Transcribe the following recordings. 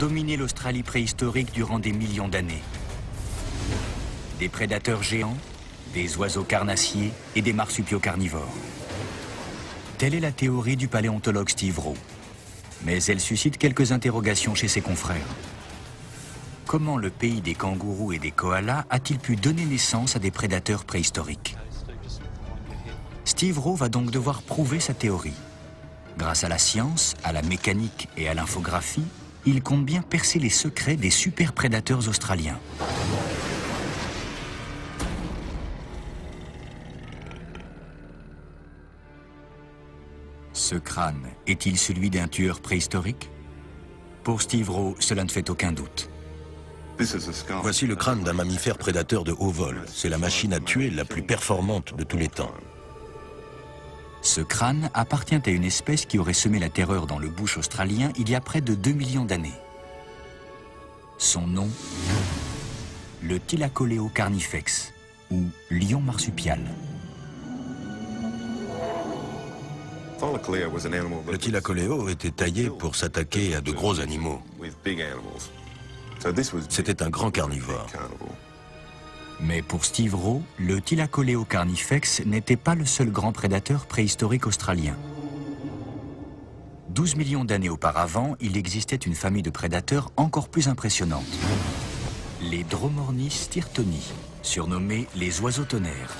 dominé l'Australie préhistorique durant des millions d'années. Des prédateurs géants, des oiseaux carnassiers et des marsupiaux carnivores. Telle est la théorie du paléontologue Steve Rowe. Mais elle suscite quelques interrogations chez ses confrères. Comment le pays des kangourous et des koalas a-t-il pu donner naissance à des prédateurs préhistoriques? Steve Rowe va donc devoir prouver sa théorie. Grâce à la science, à la mécanique et à l'infographie, il compte bien percer les secrets des super prédateurs australiens. Ce crâne est-il celui d'un tueur préhistorique? Pour Steve Rowe, cela ne fait aucun doute. Voici le crâne d'un mammifère prédateur de haut vol. C'est la machine à tuer la plus performante de tous les temps. Ce crâne appartient à une espèce qui aurait semé la terreur dans le bush australien il y a près de 2 millions d'années. Son nom, le Thylacoleo carnifex, ou lion marsupial. Le Thylacoleo était taillé pour s'attaquer à de gros animaux. C'était un grand carnivore. Mais pour Steve Rowe, le Thylacoleo carnifex n'était pas le seul grand prédateur préhistorique australien. 12 millions d'années auparavant, il existait une famille de prédateurs encore plus impressionnante. Les Dromornis stirtoni, surnommés les oiseaux tonnerres.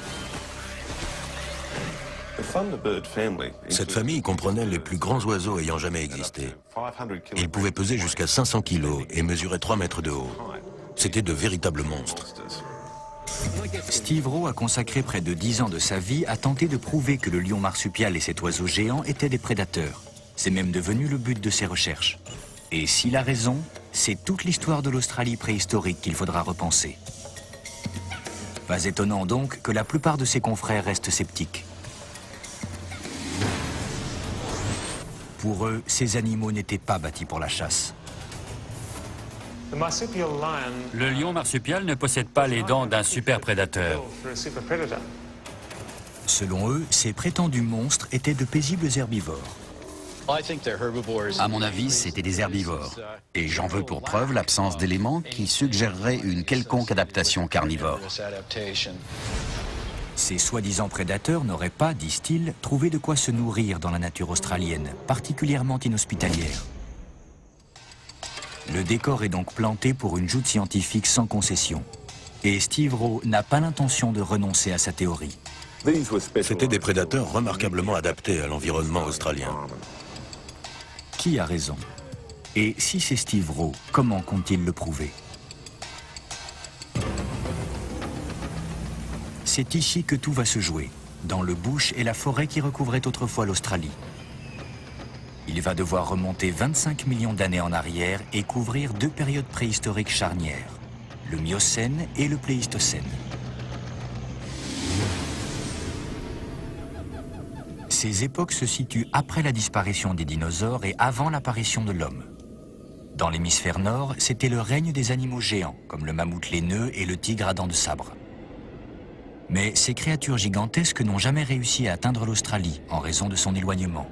Cette famille comprenait les plus grands oiseaux ayant jamais existé. Ils pouvaient peser jusqu'à 500 kilos et mesuraient 3 mètres de haut. C'étaient de véritables monstres. Steve Rowe a consacré près de 10 ans de sa vie à tenter de prouver que le lion marsupial et cet oiseau géant étaient des prédateurs. C'est même devenu le but de ses recherches. Et s'il a raison, c'est toute l'histoire de l'Australie préhistorique qu'il faudra repenser. Pas étonnant donc que la plupart de ses confrères restent sceptiques. Pour eux, ces animaux n'étaient pas bâtis pour la chasse. Le lion marsupial ne possède pas les dents d'un super prédateur. Selon eux, ces prétendus monstres étaient de paisibles herbivores. À mon avis, c'étaient des herbivores. Et j'en veux pour preuve l'absence d'éléments qui suggéreraient une quelconque adaptation carnivore. Ces soi-disant prédateurs n'auraient pas, disent-ils, trouvé de quoi se nourrir dans la nature australienne, particulièrement inhospitalière. Le décor est donc planté pour une joute scientifique sans concession. Et Steve Rowe n'a pas l'intention de renoncer à sa théorie. C'étaient des prédateurs remarquablement adaptés à l'environnement australien. Qui a raison? Et si c'est Steve Rowe, comment compte-t-il le prouver? C'est ici que tout va se jouer, dans le bush et la forêt qui recouvraient autrefois l'Australie. Il va devoir remonter 25 millions d'années en arrière et couvrir 2 périodes préhistoriques charnières, le Miocène et le Pléistocène. Ces époques se situent après la disparition des dinosaures et avant l'apparition de l'homme. Dans l'hémisphère nord, c'était le règne des animaux géants, comme le mammouth laineux et le tigre à dents de sabre. Mais ces créatures gigantesques n'ont jamais réussi à atteindre l'Australie en raison de son éloignement.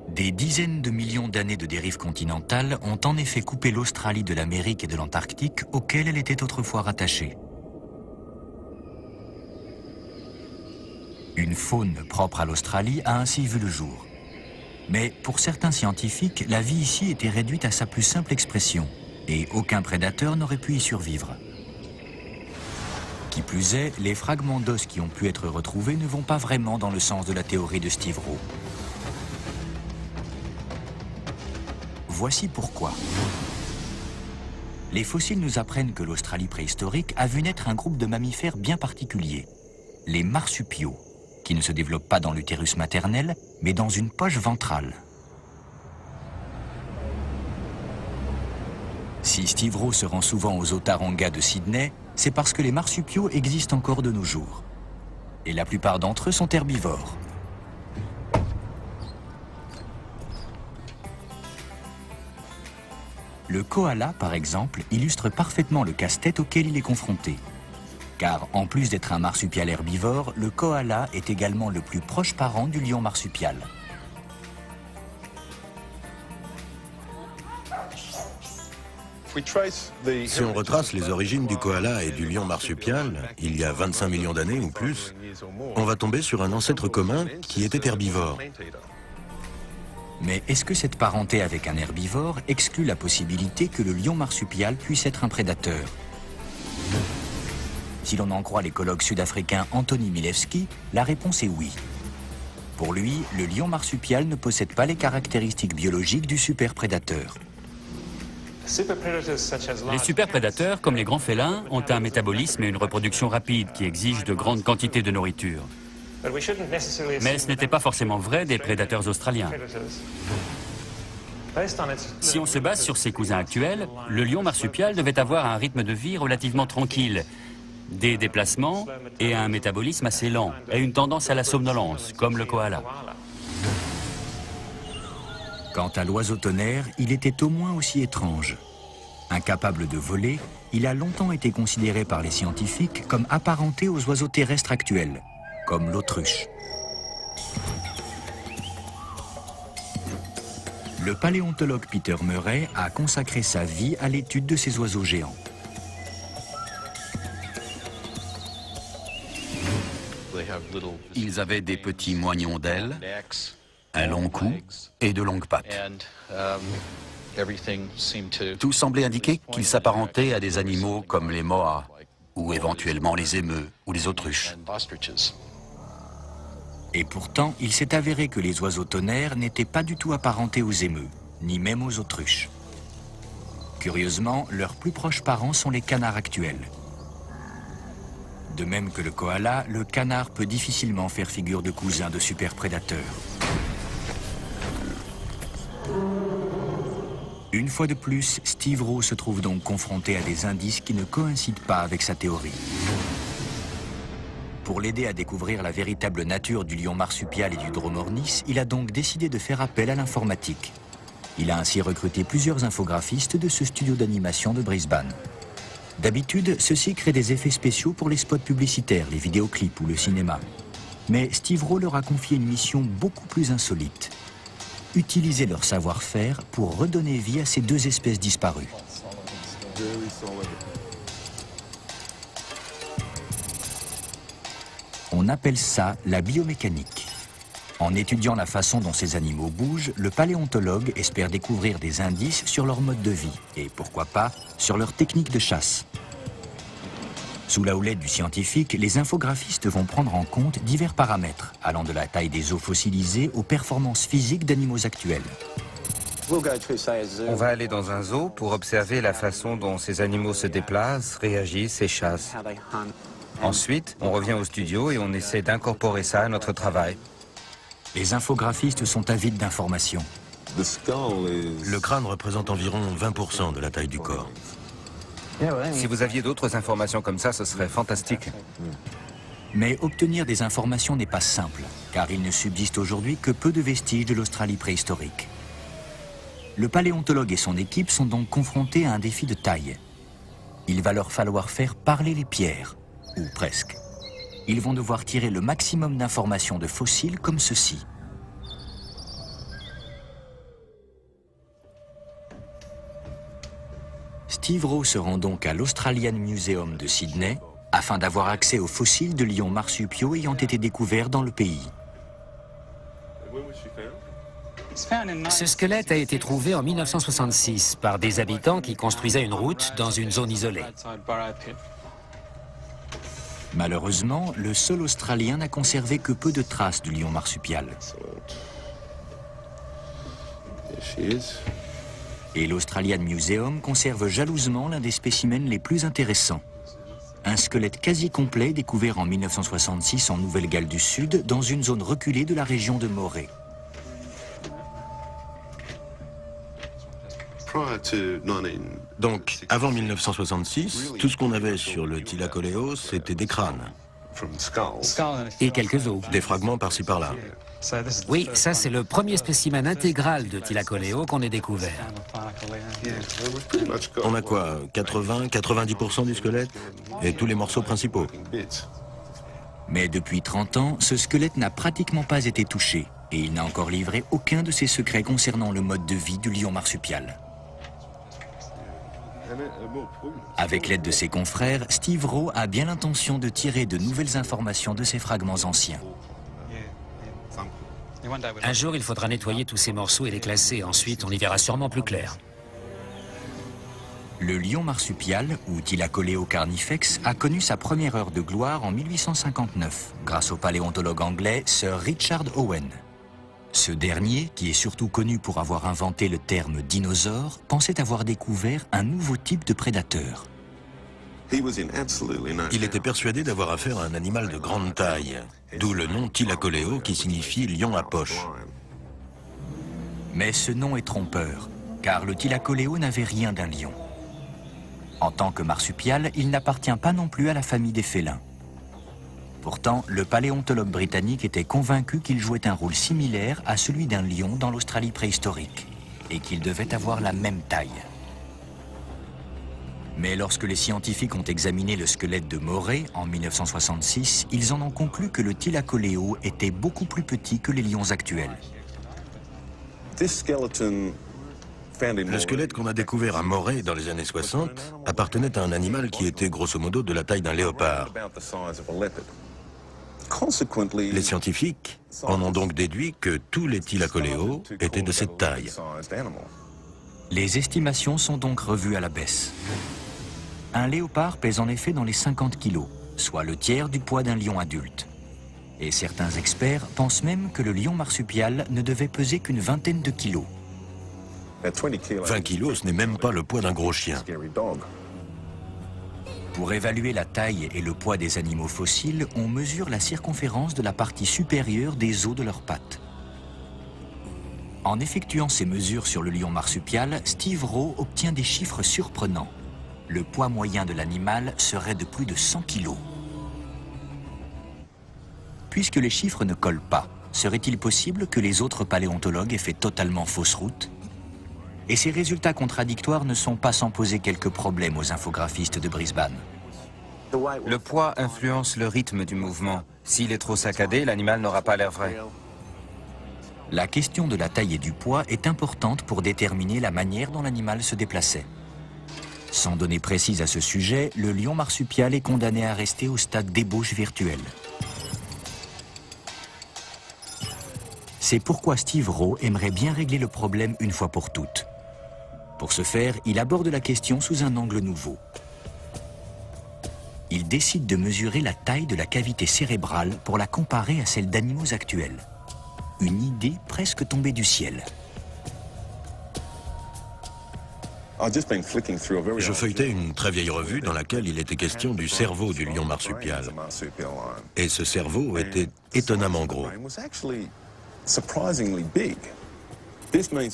Des dizaines de millions d'années de dérive continentale ont en effet coupé l'Australie de l'Amérique et de l'Antarctique auxquelles elle était autrefois rattachée. Une faune propre à l'Australie a ainsi vu le jour. Mais pour certains scientifiques, la vie ici était réduite à sa plus simple expression et aucun prédateur n'aurait pu y survivre. Qui plus est, les fragments d'os qui ont pu être retrouvés ne vont pas vraiment dans le sens de la théorie de Steve Rowe. Voici pourquoi. Les fossiles nous apprennent que l'Australie préhistorique a vu naître un groupe de mammifères bien particulier, les marsupiaux, qui ne se développent pas dans l'utérus maternel, mais dans une poche ventrale. Si Steve Rowe se rend souvent aux Otaronga de Sydney, c'est parce que les marsupiaux existent encore de nos jours. Et la plupart d'entre eux sont herbivores. Le koala, par exemple, illustre parfaitement le casse-tête auquel il est confronté. Car en plus d'être un marsupial herbivore, le koala est également le plus proche parent du lion marsupial. Si on retrace les origines du koala et du lion marsupial, il y a 25 millions d'années ou plus, on va tomber sur un ancêtre commun qui était herbivore. Mais est-ce que cette parenté avec un herbivore exclut la possibilité que le lion marsupial puisse être un prédateur? Si l'on en croit l'écologue sud-africain Anthony Milewski, la réponse est oui. Pour lui, le lion marsupial ne possède pas les caractéristiques biologiques du superprédateur. Les superprédateurs, comme les grands félins, ont un métabolisme et une reproduction rapide qui exigent de grandes quantités de nourriture. Mais ce n'était pas forcément vrai des prédateurs australiens. Si on se base sur ses cousins actuels, le lion marsupial devait avoir un rythme de vie relativement tranquille, des déplacements et un métabolisme assez lent, et une tendance à la somnolence, comme le koala. Quant à l'oiseau tonnerre, il était au moins aussi étrange. Incapable de voler, il a longtemps été considéré par les scientifiques comme apparenté aux oiseaux terrestres actuels, comme l'autruche. Le paléontologue Peter Murray a consacré sa vie à l'étude de ces oiseaux géants. Ils avaient des petits moignons d'ailes, un long cou et de longues pattes. Tout semblait indiquer qu'ils s'apparentaient à des animaux comme les moas, ou éventuellement les émeus ou les autruches. Et pourtant, il s'est avéré que les oiseaux tonnerres n'étaient pas du tout apparentés aux émeus, ni même aux autruches. Curieusement, leurs plus proches parents sont les canards actuels. De même que le koala, le canard peut difficilement faire figure de cousin de superprédateurs. Une fois de plus, Steve Rowe se trouve donc confronté à des indices qui ne coïncident pas avec sa théorie. Pour l'aider à découvrir la véritable nature du lion marsupial et du dromornis, il a donc décidé de faire appel à l'informatique. Il a ainsi recruté plusieurs infographistes de ce studio d'animation de Brisbane. D'habitude, ceux-ci créent des effets spéciaux pour les spots publicitaires, les vidéoclips ou le cinéma. Mais Steve Rowe leur a confié une mission beaucoup plus insolite. Utiliser leur savoir-faire pour redonner vie à ces deux espèces disparues. On appelle ça la biomécanique. En étudiant la façon dont ces animaux bougent, le paléontologue espère découvrir des indices sur leur mode de vie et, pourquoi pas, sur leur technique de chasse. Sous la houlette du scientifique, les infographistes vont prendre en compte divers paramètres, allant de la taille des os fossilisés aux performances physiques d'animaux actuels. On va aller dans un zoo pour observer la façon dont ces animaux se déplacent, réagissent et chassent. Ensuite, on revient au studio et on essaie d'incorporer ça à notre travail. Les infographistes sont avides d'informations. Le crâne représente environ 20% de la taille du corps. Si vous aviez d'autres informations comme ça, ce serait fantastique. Mais obtenir des informations n'est pas simple, car il ne subsiste aujourd'hui que peu de vestiges de l'Australie préhistorique. Le paléontologue et son équipe sont donc confrontés à un défi de taille. Il va leur falloir faire parler les pierres, ou presque. Ils vont devoir tirer le maximum d'informations de fossiles comme ceci. Steve Rowe se rend donc à l'Australian Museum de Sydney afin d'avoir accès aux fossiles de lions marsupiaux ayant été découverts dans le pays. Ce squelette a été trouvé en 1966 par des habitants qui construisaient une route dans une zone isolée. Malheureusement, le sol australien n'a conservé que peu de traces du lion marsupial. Et l'Australian Museum conserve jalousement l'un des spécimens les plus intéressants. Un squelette quasi complet découvert en 1966 en Nouvelle-Galles du Sud, dans une zone reculée de la région de Moray. Donc, avant 1966, tout ce qu'on avait sur le Thylacoleo, c'était des crânes. Et quelques os. Des fragments par-ci par-là. Oui, ça c'est le premier spécimen intégral de Thylacoleo qu'on ait découvert. On a quoi, 80-90% du squelette? Et tous les morceaux principaux. Mais depuis 30 ans, ce squelette n'a pratiquement pas été touché, et il n'a encore livré aucun de ses secrets concernant le mode de vie du lion marsupial. Avec l'aide de ses confrères, Steve Rowe a bien l'intention de tirer de nouvelles informations de ces fragments anciens. Un jour, il faudra nettoyer tous ces morceaux et les classer. Ensuite, on y verra sûrement plus clair. Le lion marsupial, ou Thylacoleo carnifex, a connu sa première heure de gloire en 1859, grâce au paléontologue anglais Sir Richard Owen. Ce dernier, qui est surtout connu pour avoir inventé le terme dinosaure, pensait avoir découvert un nouveau type de prédateur. Il était persuadé d'avoir affaire à un animal de grande taille, d'où le nom Thylacoleo qui signifie lion à poche. Mais ce nom est trompeur, car le Thylacoleo n'avait rien d'un lion. En tant que marsupial, il n'appartient pas non plus à la famille des félins. Pourtant, le paléontologue britannique était convaincu qu'il jouait un rôle similaire à celui d'un lion dans l'Australie préhistorique, et qu'il devait avoir la même taille. Mais lorsque les scientifiques ont examiné le squelette de Moray en 1966, ils en ont conclu que le Thylacoleo était beaucoup plus petit que les lions actuels. Le squelette qu'on a découvert à Moray dans les années 60 appartenait à un animal qui était grosso modo de la taille d'un léopard. Les scientifiques en ont donc déduit que tous les Thylacoleo étaient de cette taille. Les estimations sont donc revues à la baisse. Un léopard pèse en effet dans les 50 kilos, soit le tiers du poids d'un lion adulte. Et certains experts pensent même que le lion marsupial ne devait peser qu'une vingtaine de kilos. 20 kilos, ce n'est même pas le poids d'un gros chien. Pour évaluer la taille et le poids des animaux fossiles, on mesure la circonférence de la partie supérieure des os de leurs pattes. En effectuant ces mesures sur le lion marsupial, Steve Rowe obtient des chiffres surprenants. Le poids moyen de l'animal serait de plus de 100 kilos. Puisque les chiffres ne collent pas, serait-il possible que les autres paléontologues aient fait totalement fausse route? Et ces résultats contradictoires ne sont pas sans poser quelques problèmes aux infographistes de Brisbane. Le poids influence le rythme du mouvement. S'il est trop saccadé, l'animal n'aura pas l'air vrai. La question de la taille et du poids est importante pour déterminer la manière dont l'animal se déplaçait. Sans données précises à ce sujet, le lion marsupial est condamné à rester au stade d'ébauche virtuelle. C'est pourquoi Steve Rowe aimerait bien régler le problème une fois pour toutes. Pour ce faire, il aborde la question sous un angle nouveau. Il décide de mesurer la taille de la cavité cérébrale pour la comparer à celle d'animaux actuels. Une idée presque tombée du ciel. Je feuilletais une très vieille revue dans laquelle il était question du cerveau du lion marsupial. Et ce cerveau était étonnamment gros. Ce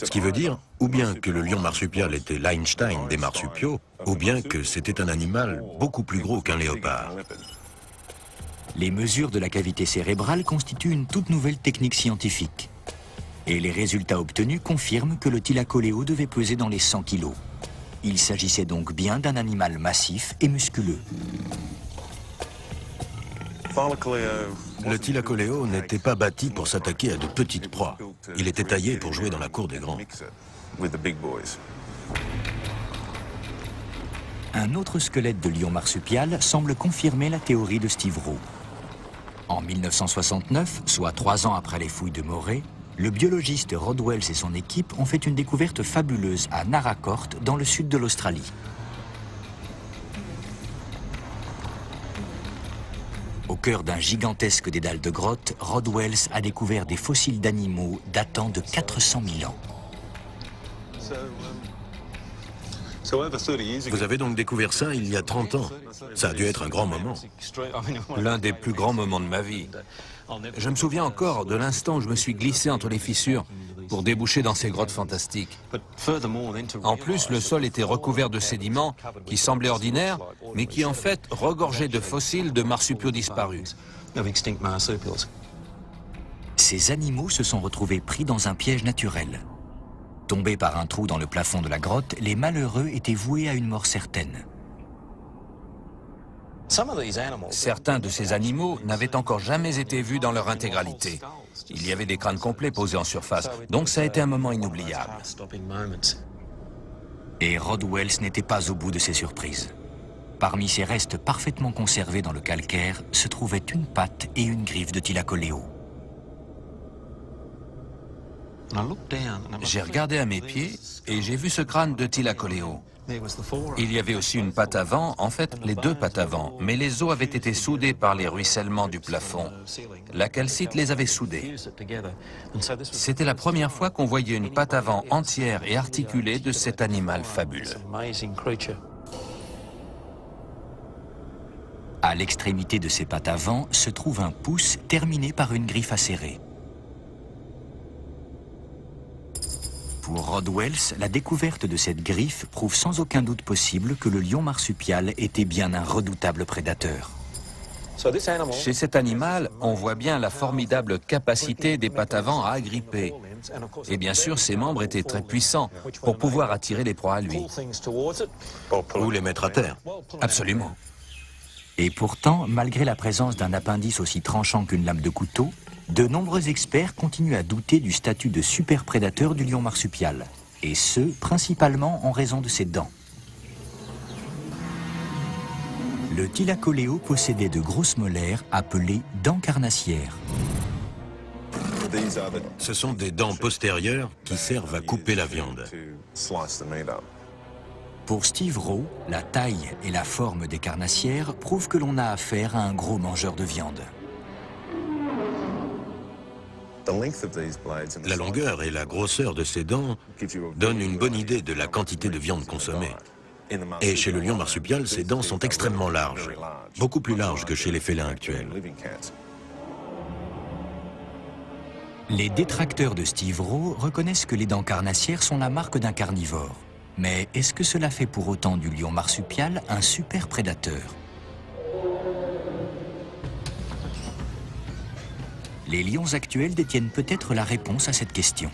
qui veut dire ou bien que le lion marsupial était l'Einstein des marsupiaux, ou bien que c'était un animal beaucoup plus gros qu'un léopard. Les mesures de la cavité cérébrale constituent une toute nouvelle technique scientifique. Et les résultats obtenus confirment que le Thylacoleo devait peser dans les 100 kilos. Il s'agissait donc bien d'un animal massif et musculeux. Le Thylacoleo n'était pas bâti pour s'attaquer à de petites proies. Il était taillé pour jouer dans la cour des grands. Un autre squelette de lion marsupial semble confirmer la théorie de Steve Rowe. En 1969, soit 3 ans après les fouilles de Moray, le biologiste Rod Wells et son équipe ont fait une découverte fabuleuse à Naracoorte, dans le sud de l'Australie. Au cœur d'un gigantesque dédale de grottes, Rod Wells a découvert des fossiles d'animaux datant de 400 000 ans. Vous avez donc découvert ça il y a 30 ans. Ça a dû être un grand moment. L'un des plus grands moments de ma vie. Je me souviens encore de l'instant où je me suis glissé entre les fissures pour déboucher dans ces grottes fantastiques. En plus, le sol était recouvert de sédiments qui semblaient ordinaires, mais qui en fait regorgeaient de fossiles de marsupiaux disparus. Ces animaux se sont retrouvés pris dans un piège naturel. Tombés par un trou dans le plafond de la grotte, les malheureux étaient voués à une mort certaine. Certains de ces animaux n'avaient encore jamais été vus dans leur intégralité. Il y avait des crânes complets posés en surface, donc ça a été un moment inoubliable. Et Rod Wells n'était pas au bout de ses surprises. Parmi ces restes parfaitement conservés dans le calcaire se trouvaient une patte et une griffe de Thylacoleo. J'ai regardé à mes pieds et j'ai vu ce crâne de Thylacoleo. Il y avait aussi une patte avant, en fait les deux pattes avant, mais les os avaient été soudés par les ruissellements du plafond. La calcite les avait soudés. C'était la première fois qu'on voyait une patte avant entière et articulée de cet animal fabuleux. À l'extrémité de ses pattes avant se trouve un pouce terminé par une griffe acérée. Pour Rod Wells, la découverte de cette griffe prouve sans aucun doute possible que le lion marsupial était bien un redoutable prédateur. Chez cet animal, on voit bien la formidable capacité des pattes avant à agripper. Et bien sûr, ses membres étaient très puissants pour pouvoir attirer les proies à lui. Ou les mettre à terre. Absolument. Et pourtant, malgré la présence d'un appendice aussi tranchant qu'une lame de couteau, de nombreux experts continuent à douter du statut de super prédateur du lion marsupial, et ce, principalement en raison de ses dents. Le Thylacoleo possédait de grosses molaires appelées dents carnassières. Ce sont des dents postérieures qui servent à couper la viande. Pour Steve Rowe, la taille et la forme des carnassières prouvent que l'on a affaire à un gros mangeur de viande. La longueur et la grosseur de ces dents donnent une bonne idée de la quantité de viande consommée. Et chez le lion marsupial, ces dents sont extrêmement larges, beaucoup plus larges que chez les félins actuels. Les détracteurs de Steve Rowe reconnaissent que les dents carnassières sont la marque d'un carnivore. Mais est-ce que cela fait pour autant du lion marsupial un super prédateur? Les lions actuels détiennent peut-être la réponse à cette question.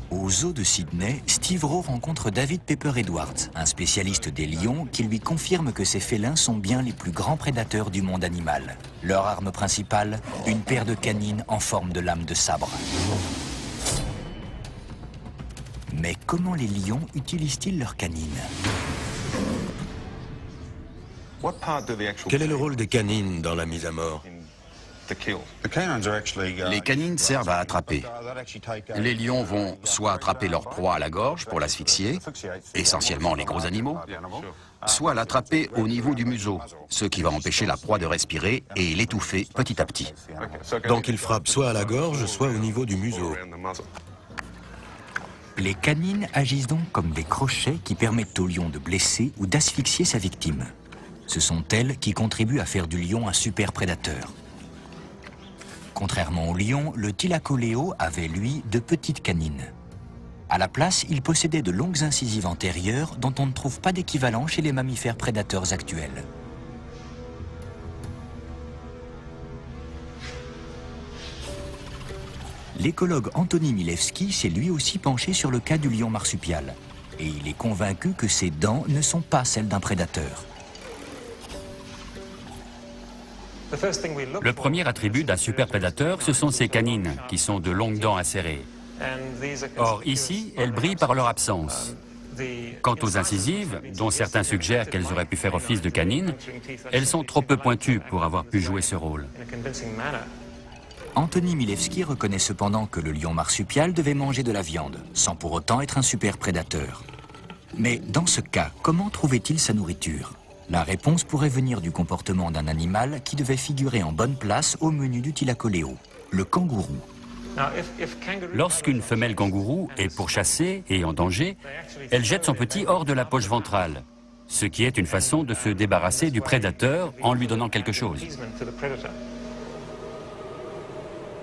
Au zoo de Sydney, Steve Rowe rencontre David Pepper Edwards, un spécialiste des lions qui lui confirme que ces félins sont bien les plus grands prédateurs du monde animal. Leur arme principale, une paire de canines en forme de lame de sabre. Mais comment les lions utilisent-ils leurs canines ? Quel est le rôle des canines dans la mise à mort? Les canines servent à attraper. Les lions vont soit attraper leur proie à la gorge pour l'asphyxier, essentiellement les gros animaux, soit l'attraper au niveau du museau, ce qui va empêcher la proie de respirer et l'étouffer petit à petit. Donc ils frappent soit à la gorge, soit au niveau du museau. Les canines agissent donc comme des crochets qui permettent au lion de blesser ou d'asphyxier sa victime. Ce sont elles qui contribuent à faire du lion un super prédateur. Contrairement au lion, le Thylacoleo avait, lui, de petites canines. À la place, il possédait de longues incisives antérieures dont on ne trouve pas d'équivalent chez les mammifères prédateurs actuels. L'écologue Anthony Milewski s'est lui aussi penché sur le cas du lion marsupial. Et il est convaincu que ses dents ne sont pas celles d'un prédateur. Le premier attribut d'un super prédateur, ce sont ses canines, qui sont de longues dents acérées. Or, ici, elles brillent par leur absence. Quant aux incisives, dont certains suggèrent qu'elles auraient pu faire office de canines, elles sont trop peu pointues pour avoir pu jouer ce rôle. Anthony Milewski reconnaît cependant que le lion marsupial devait manger de la viande, sans pour autant être un super prédateur. Mais dans ce cas, comment trouvait-il sa nourriture ? La réponse pourrait venir du comportement d'un animal qui devait figurer en bonne place au menu du Thylacoleo, le kangourou. Lorsqu'une femelle kangourou est pourchassée et en danger, elle jette son petit hors de la poche ventrale, ce qui est une façon de se débarrasser du prédateur en lui donnant quelque chose.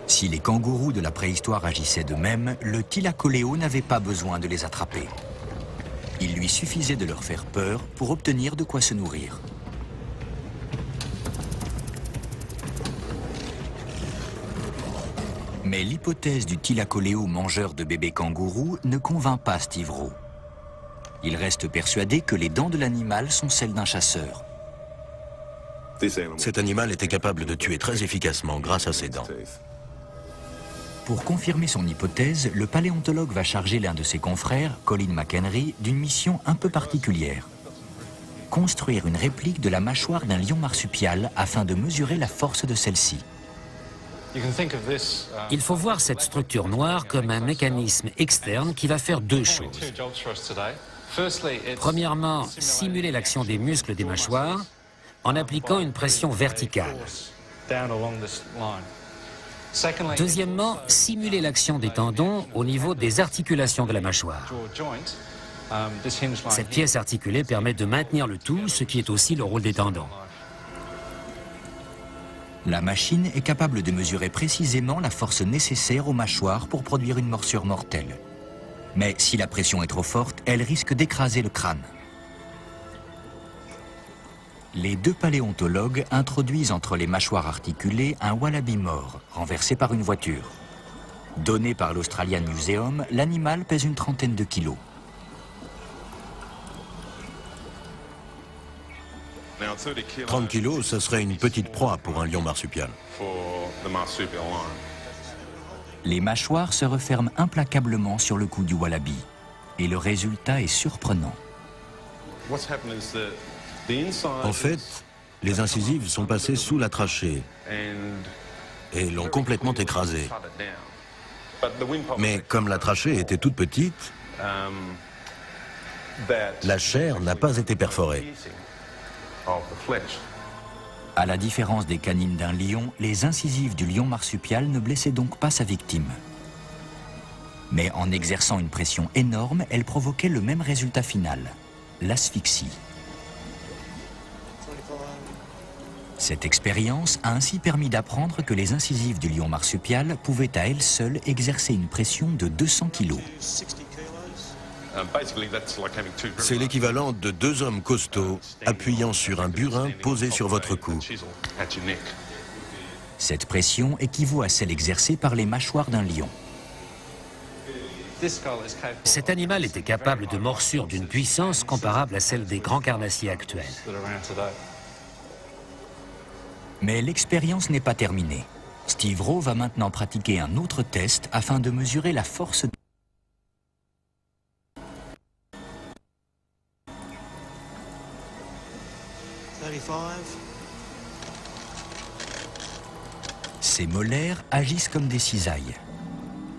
Si les kangourous de la préhistoire agissaient de même, le Thylacoleo n'avait pas besoin de les attraper. Il lui suffisait de leur faire peur pour obtenir de quoi se nourrir. Mais l'hypothèse du Thylacoleo mangeur de bébés kangourous ne convainc pas Steve Rowe. Il reste persuadé que les dents de l'animal sont celles d'un chasseur. Cet animal était capable de tuer très efficacement grâce à ses dents. Pour confirmer son hypothèse, le paléontologue va charger l'un de ses confrères, Colin McHenry, d'une mission un peu particulière. Construire une réplique de la mâchoire d'un lion marsupial afin de mesurer la force de celle-ci. Il faut voir cette structure noire comme un mécanisme externe qui va faire deux choses. Premièrement, simuler l'action des muscles des mâchoires en appliquant une pression verticale. Deuxièmement, simuler l'action des tendons au niveau des articulations de la mâchoire. Cette pièce articulée permet de maintenir le tout, ce qui est aussi le rôle des tendons. La machine est capable de mesurer précisément la force nécessaire aux mâchoires pour produire une morsure mortelle. Mais si la pression est trop forte, elle risque d'écraser le crâne. Les deux paléontologues introduisent entre les mâchoires articulées un wallaby mort, renversé par une voiture. Donné par l'Australian Museum, l'animal pèse une trentaine de kilos. « 30 kilos, ça serait une petite proie pour un lion marsupial. » Les mâchoires se referment implacablement sur le cou du wallaby. Et le résultat est surprenant. En fait, les incisives sont passées sous la trachée et l'ont complètement écrasée. Mais comme la trachée était toute petite, la chair n'a pas été perforée. À la différence des canines d'un lion, les incisives du lion marsupial ne blessaient donc pas sa victime. Mais en exerçant une pression énorme, elle provoquait le même résultat final, l'asphyxie. Cette expérience a ainsi permis d'apprendre que les incisives du lion marsupial pouvaient à elles seules exercer une pression de 200 kg. C'est l'équivalent de deux hommes costauds appuyant sur un burin posé sur votre cou. Cette pression équivaut à celle exercée par les mâchoires d'un lion. Cet animal était capable de morsures d'une puissance comparable à celle des grands carnassiers actuels. Mais l'expérience n'est pas terminée. Steve Rowe va maintenant pratiquer un autre test afin de mesurer la force. Ces molaires agissent comme des cisailles.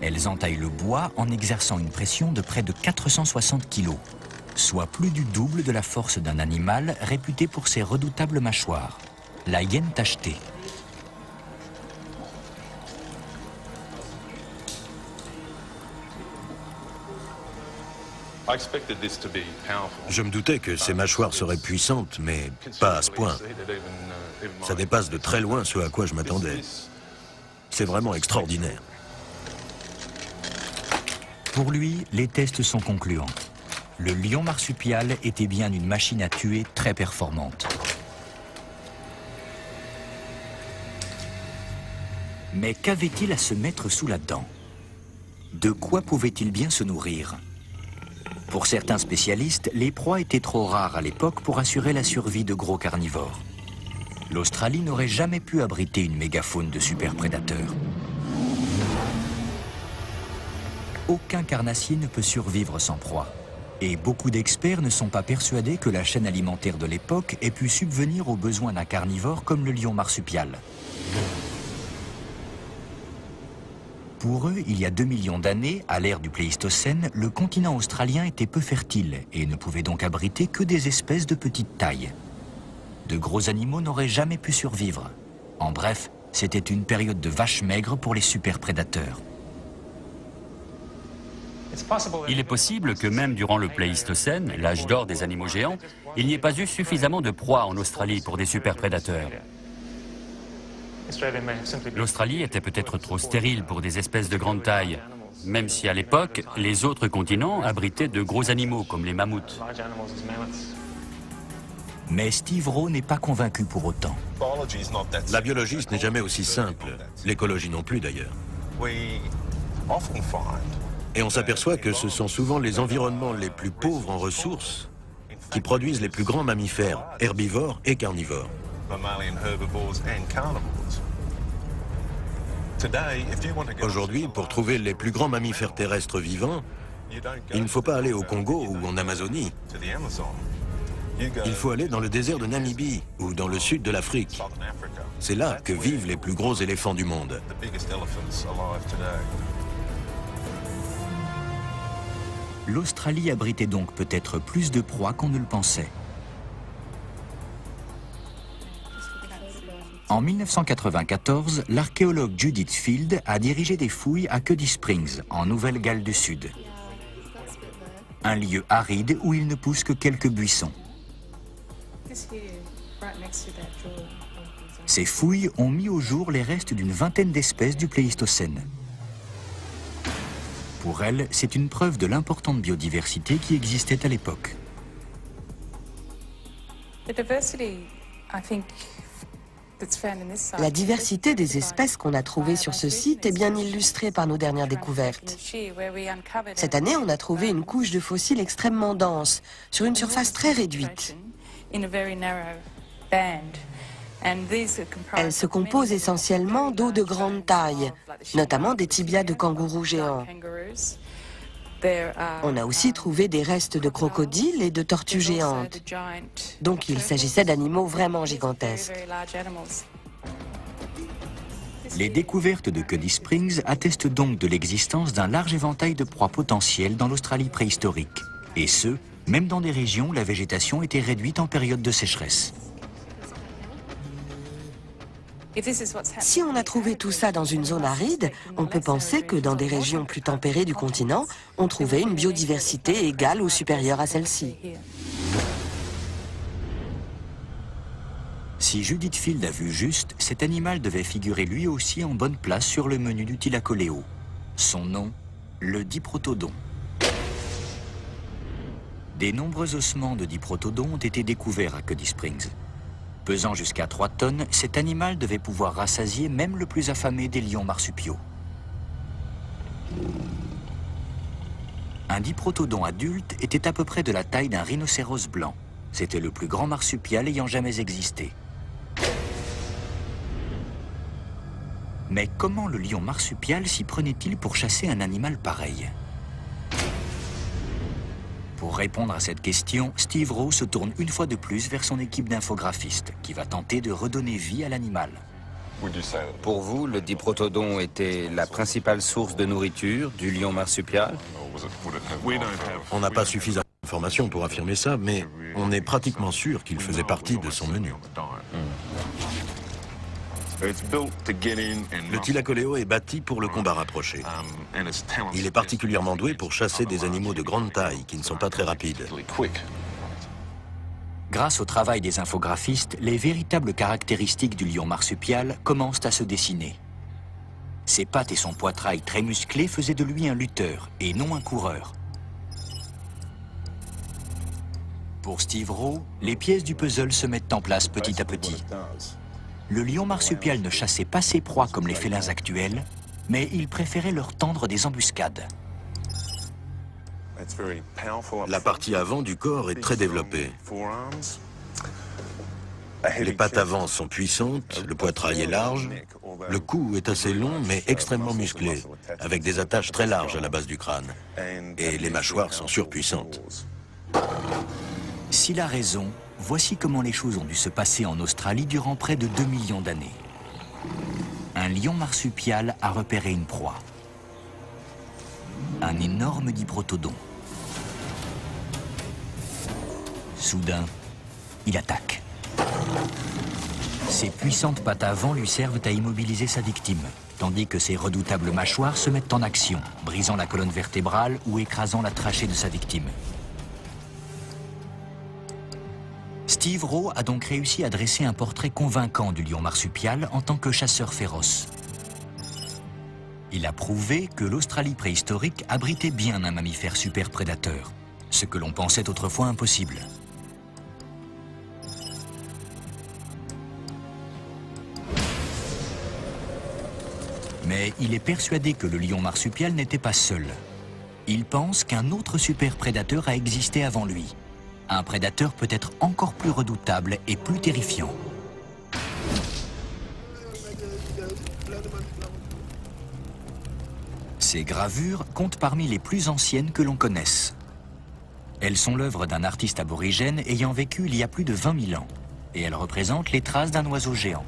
Elles entaillent le bois en exerçant une pression de près de 460 kg, soit plus du double de la force d'un animal réputé pour ses redoutables mâchoires, la hyène tachetée. Je me doutais que ces mâchoires seraient puissantes, mais pas à ce point. Ça dépasse de très loin ce à quoi je m'attendais. C'est vraiment extraordinaire. Pour lui, les tests sont concluants. Le lion marsupial était bien une machine à tuer très performante. Mais qu'avait-il à se mettre sous la dent? De quoi pouvait-il bien se nourrir? Pour certains spécialistes, les proies étaient trop rares à l'époque pour assurer la survie de gros carnivores. L'Australie n'aurait jamais pu abriter une mégafaune de superprédateurs. Aucun carnassier ne peut survivre sans proie. Et beaucoup d'experts ne sont pas persuadés que la chaîne alimentaire de l'époque ait pu subvenir aux besoins d'un carnivore comme le lion marsupial. Pour eux, il y a 2 millions d'années, à l'ère du Pléistocène, le continent australien était peu fertile et ne pouvait donc abriter que des espèces de petite taille. De gros animaux n'auraient jamais pu survivre. En bref, c'était une période de vaches maigres pour les superprédateurs. Il est possible que même durant le Pléistocène, l'âge d'or des animaux géants, il n'y ait pas eu suffisamment de proies en Australie pour des superprédateurs. L'Australie était peut-être trop stérile pour des espèces de grande taille, même si à l'époque, les autres continents abritaient de gros animaux comme les mammouths. Mais Steve Rowe n'est pas convaincu pour autant. La biologie, ce n'est jamais aussi simple. L'écologie non plus, d'ailleurs. Et on s'aperçoit que ce sont souvent les environnements les plus pauvres en ressources qui produisent les plus grands mammifères, herbivores et carnivores. Aujourd'hui, pour trouver les plus grands mammifères terrestres vivants, il ne faut pas aller au Congo ou en Amazonie. Il faut aller dans le désert de Namibie ou dans le sud de l'Afrique. C'est là que vivent les plus gros éléphants du monde. L'Australie abritait donc peut-être plus de proies qu'on ne le pensait. En 1994, l'archéologue Judith Field a dirigé des fouilles à Cuddy Springs, en Nouvelle-Galles du Sud. Un lieu aride où il ne pousse que quelques buissons. Ces fouilles ont mis au jour les restes d'une vingtaine d'espèces du Pléistocène. Pour elle, c'est une preuve de l'importante biodiversité qui existait à l'époque. La diversité des espèces qu'on a trouvées sur ce site est bien illustrée par nos dernières découvertes. Cette année, on a trouvé une couche de fossiles extrêmement dense, sur une surface très réduite. Elle se compose essentiellement d'os de grande taille, notamment des tibias de kangourous géants. On a aussi trouvé des restes de crocodiles et de tortues géantes. Donc il s'agissait d'animaux vraiment gigantesques. Les découvertes de Cuddy Springs attestent donc de l'existence d'un large éventail de proies potentielles dans l'Australie préhistorique. Et ce, même dans des régions où la végétation était réduite en période de sécheresse. Si on a trouvé tout ça dans une zone aride, on peut penser que dans des régions plus tempérées du continent, on trouvait une biodiversité égale ou supérieure à celle-ci. Si Judith Field a vu juste, cet animal devait figurer lui aussi en bonne place sur le menu du Thylacoleo. Son nom, le diprotodon. Des nombreux ossements de diprotodon ont été découverts à Cuddy Springs. Pesant jusqu'à 3 tonnes, cet animal devait pouvoir rassasier même le plus affamé des lions marsupiaux. Un diprotodon adulte était à peu près de la taille d'un rhinocéros blanc. C'était le plus grand marsupial ayant jamais existé. Mais comment le lion marsupial s'y prenait-il pour chasser un animal pareil? Pour répondre à cette question, Steve Rowe se tourne une fois de plus vers son équipe d'infographistes, qui va tenter de redonner vie à l'animal. Pour vous, le diprotodon était la principale source de nourriture du lion marsupial? On n'a pas suffisamment d'informations pour affirmer ça, mais on est pratiquement sûr qu'il faisait partie de son menu. Le Thylacoleo est bâti pour le combat rapproché. Il est particulièrement doué pour chasser des animaux de grande taille qui ne sont pas très rapides. Grâce au travail des infographistes, les véritables caractéristiques du lion marsupial commencent à se dessiner. Ses pattes et son poitrail très musclé faisaient de lui un lutteur et non un coureur. Pour Steve Rowe, les pièces du puzzle se mettent en place petit à petit. Le lion marsupial ne chassait pas ses proies comme les félins actuels, mais il préférait leur tendre des embuscades. La partie avant du corps est très développée. Les pattes avant sont puissantes, le poitrail est large, le cou est assez long mais extrêmement musclé, avec des attaches très larges à la base du crâne. Et les mâchoires sont surpuissantes. S'il a raison, voici comment les choses ont dû se passer en Australie durant près de 2 millions d'années. Un lion marsupial a repéré une proie. Un énorme diprotodon. Soudain, il attaque. Ses puissantes pattes avant lui servent à immobiliser sa victime, tandis que ses redoutables mâchoires se mettent en action, brisant la colonne vertébrale ou écrasant la trachée de sa victime. Steve Rowe a donc réussi à dresser un portrait convaincant du lion marsupial en tant que chasseur féroce. Il a prouvé que l'Australie préhistorique abritait bien un mammifère super prédateur, ce que l'on pensait autrefois impossible. Mais il est persuadé que le lion marsupial n'était pas seul. Il pense qu'un autre super prédateur a existé avant lui. Un prédateur peut-être encore plus redoutable et plus terrifiant. Ces gravures comptent parmi les plus anciennes que l'on connaisse. Elles sont l'œuvre d'un artiste aborigène ayant vécu il y a plus de 20 000 ans. Et elles représentent les traces d'un oiseau géant.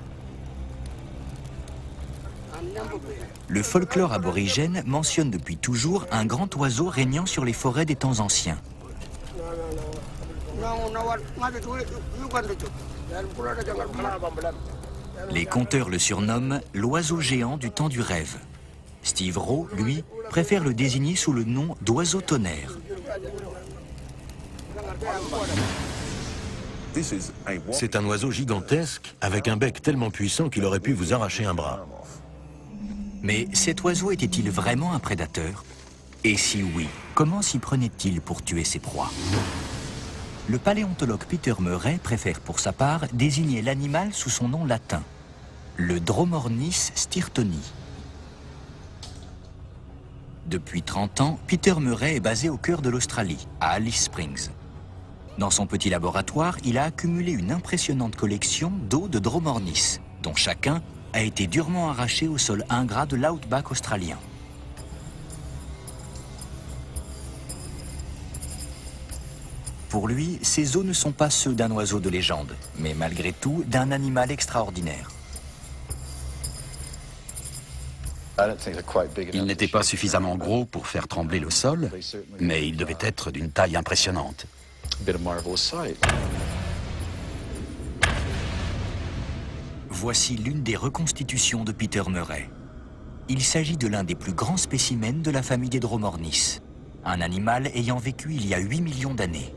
Le folklore aborigène mentionne depuis toujours un grand oiseau régnant sur les forêts des temps anciens. Les conteurs le surnomment l'oiseau géant du temps du rêve. Steve Rowe, lui, préfère le désigner sous le nom d'oiseau tonnerre. C'est un oiseau gigantesque avec un bec tellement puissant qu'il aurait pu vous arracher un bras. Mais cet oiseau était-il vraiment un prédateur? Et si oui, comment s'y prenait-il pour tuer ses proies? Le paléontologue Peter Murray préfère pour sa part désigner l'animal sous son nom latin, le Dromornis stirtoni. Depuis 30 ans, Peter Murray est basé au cœur de l'Australie, à Alice Springs. Dans son petit laboratoire, il a accumulé une impressionnante collection d'os de Dromornis, dont chacun a été durement arraché au sol ingrat de l'outback australien. Pour lui, ces os ne sont pas ceux d'un oiseau de légende, mais malgré tout d'un animal extraordinaire. Il n'était pas suffisamment gros pour faire trembler le sol, mais il devait être d'une taille impressionnante. Voici l'une des reconstitutions de Peter Murray. Il s'agit de l'un des plus grands spécimens de la famille des Dromornis, un animal ayant vécu il y a 8 millions d'années.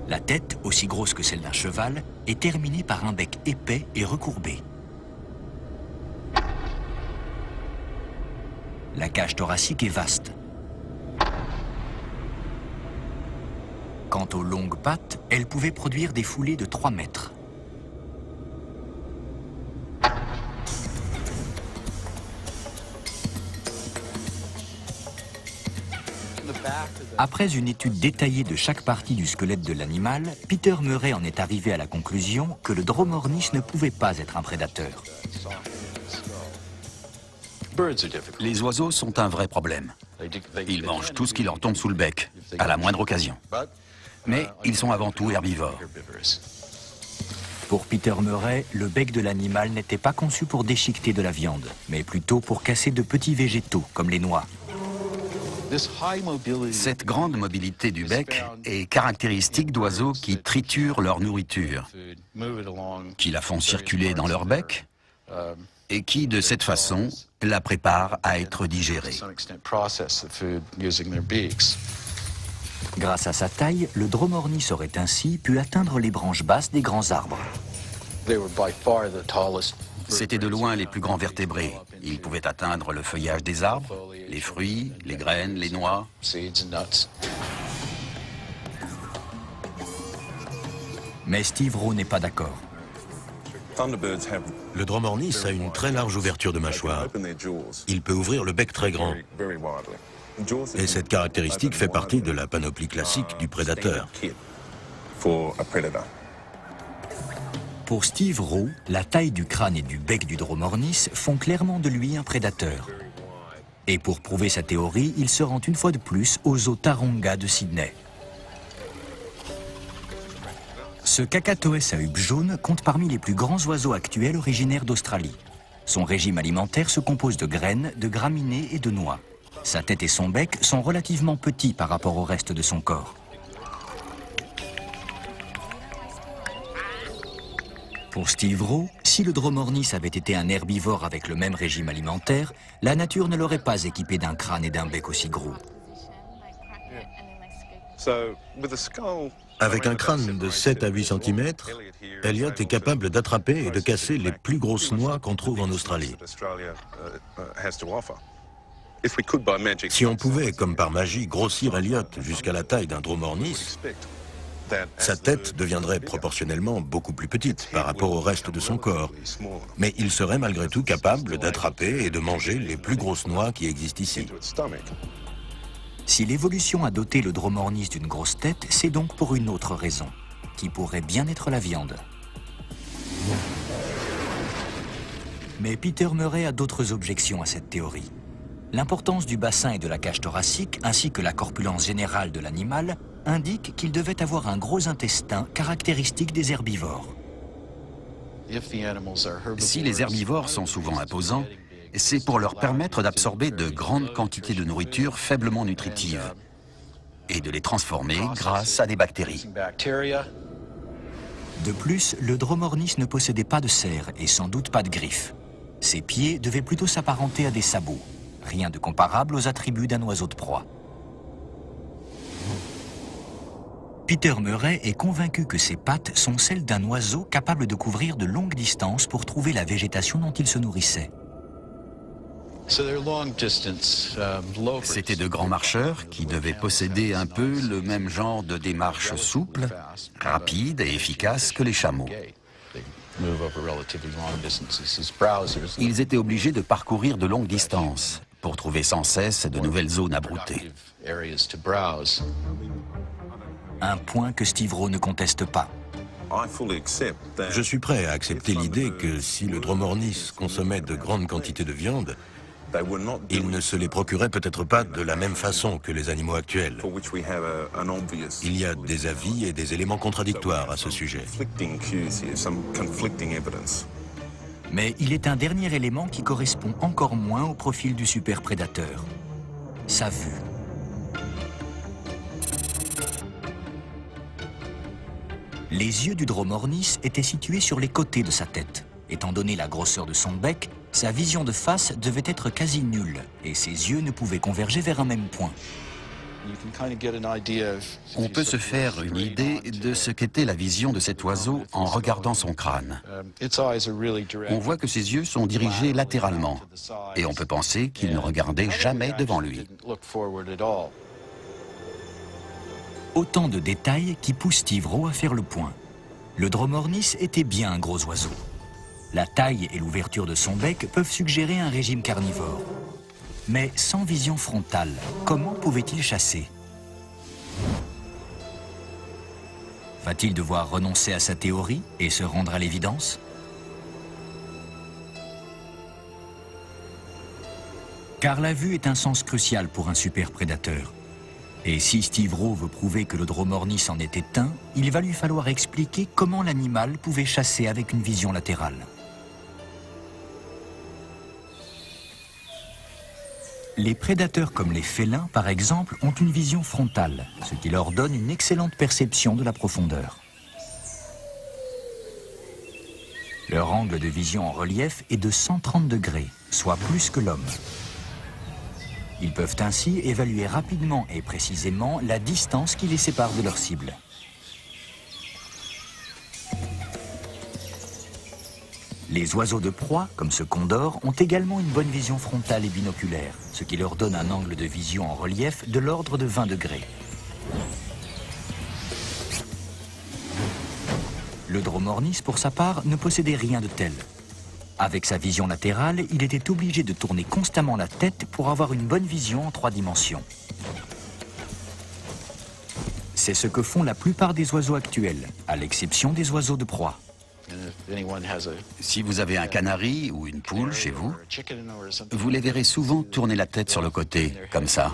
La tête, aussi grosse que celle d'un cheval, est terminée par un bec épais et recourbé. La cage thoracique est vaste. Quant aux longues pattes, elles pouvaient produire des foulées de 3 mètres. Après une étude détaillée de chaque partie du squelette de l'animal, Peter Murray en est arrivé à la conclusion que le Dromornis ne pouvait pas être un prédateur. Les oiseaux sont un vrai problème. Ils mangent tout ce qui leur tombe sous le bec, à la moindre occasion. Mais ils sont avant tout herbivores. Pour Peter Murray, le bec de l'animal n'était pas conçu pour déchiqueter de la viande, mais plutôt pour casser de petits végétaux, comme les noix. Cette grande mobilité du bec est caractéristique d'oiseaux qui triturent leur nourriture, qui la font circuler dans leur bec et qui, de cette façon, la préparent à être digérée. Grâce à sa taille, le Dromornis aurait ainsi pu atteindre les branches basses des grands arbres. C'étaient de loin les plus grands vertébrés. Ils pouvaient atteindre le feuillage des arbres, les fruits, les graines, les noix. Mais Steve Rowe n'est pas d'accord. Le Dromornis a une très large ouverture de mâchoire. Il peut ouvrir le bec très grand. Et cette caractéristique fait partie de la panoplie classique du prédateur. Pour Steve Rowe, la taille du crâne et du bec du Dromornis font clairement de lui un prédateur. Et pour prouver sa théorie, il se rend une fois de plus au zoo Taronga de Sydney. Ce Cacatoès à hubes jaunes compte parmi les plus grands oiseaux actuels originaires d'Australie. Son régime alimentaire se compose de graines, de graminées et de noix. Sa tête et son bec sont relativement petits par rapport au reste de son corps. Pour Steve Rowe, si le Dromornis avait été un herbivore avec le même régime alimentaire, la nature ne l'aurait pas équipé d'un crâne et d'un bec aussi gros. Avec un crâne de 7 à 8 cm, Elliot est capable d'attraper et de casser les plus grosses noix qu'on trouve en Australie. Si on pouvait, comme par magie, grossir Elliot jusqu'à la taille d'un Dromornis, sa tête deviendrait proportionnellement beaucoup plus petite par rapport au reste de son corps. Mais il serait malgré tout capable d'attraper et de manger les plus grosses noix qui existent ici. Si l'évolution a doté le Dromornis d'une grosse tête, c'est donc pour une autre raison, qui pourrait bien être la viande. Mais Peter Murray a d'autres objections à cette théorie. L'importance du bassin et de la cage thoracique, ainsi que la corpulence générale de l'animal, indiquent qu'il devait avoir un gros intestin caractéristique des herbivores. Si les herbivores sont souvent imposants, c'est pour leur permettre d'absorber de grandes quantités de nourriture faiblement nutritive et de les transformer grâce à des bactéries. De plus, le Dromornis ne possédait pas de serre et sans doute pas de griffes. Ses pieds devaient plutôt s'apparenter à des sabots, rien de comparable aux attributs d'un oiseau de proie. Peter Murray est convaincu que ses pattes sont celles d'un oiseau capable de couvrir de longues distances pour trouver la végétation dont il se nourrissait. C'étaient de grands marcheurs qui devaient posséder un peu le même genre de démarche souple, rapide et efficace que les chameaux. Ils étaient obligés de parcourir de longues distances pour trouver sans cesse de nouvelles zones à brouter. Un point que Steve Rowe ne conteste pas. Je suis prêt à accepter l'idée que si le Dromornis consommait de grandes quantités de viande, il ne se les procurait peut-être pas de la même façon que les animaux actuels. Il y a des avis et des éléments contradictoires à ce sujet. Mais il est un dernier élément qui correspond encore moins au profil du superprédateur. Sa vue. Les yeux du Dromornis étaient situés sur les côtés de sa tête. Étant donné la grosseur de son bec, sa vision de face devait être quasi nulle et ses yeux ne pouvaient converger vers un même point. On peut se faire une idée de ce qu'était la vision de cet oiseau en regardant son crâne. On voit que ses yeux sont dirigés latéralement et on peut penser qu'il ne regardait jamais devant lui. Autant de détails qui poussent Steve Rowe à faire le point. Le Dromornis était bien un gros oiseau. La taille et l'ouverture de son bec peuvent suggérer un régime carnivore. Mais sans vision frontale, comment pouvait-il chasser? Va-t-il devoir renoncer à sa théorie et se rendre à l'évidence? Car la vue est un sens crucial pour un superprédateur. Et si Steve Rowe veut prouver que le Dromornis en était un, il va lui falloir expliquer comment l'animal pouvait chasser avec une vision latérale. Les prédateurs comme les félins, par exemple, ont une vision frontale, ce qui leur donne une excellente perception de la profondeur. Leur angle de vision en relief est de 130 degrés, soit plus que l'homme. Ils peuvent ainsi évaluer rapidement et précisément la distance qui les sépare de leur cible. Les oiseaux de proie, comme ce condor, ont également une bonne vision frontale et binoculaire, ce qui leur donne un angle de vision en relief de l'ordre de 20 degrés. Le Dromornis, pour sa part, ne possédait rien de tel. Avec sa vision latérale, il était obligé de tourner constamment la tête pour avoir une bonne vision en 3 dimensions. C'est ce que font la plupart des oiseaux actuels, à l'exception des oiseaux de proie. Si vous avez un canari ou une poule chez vous, vous les verrez souvent tourner la tête sur le côté, comme ça.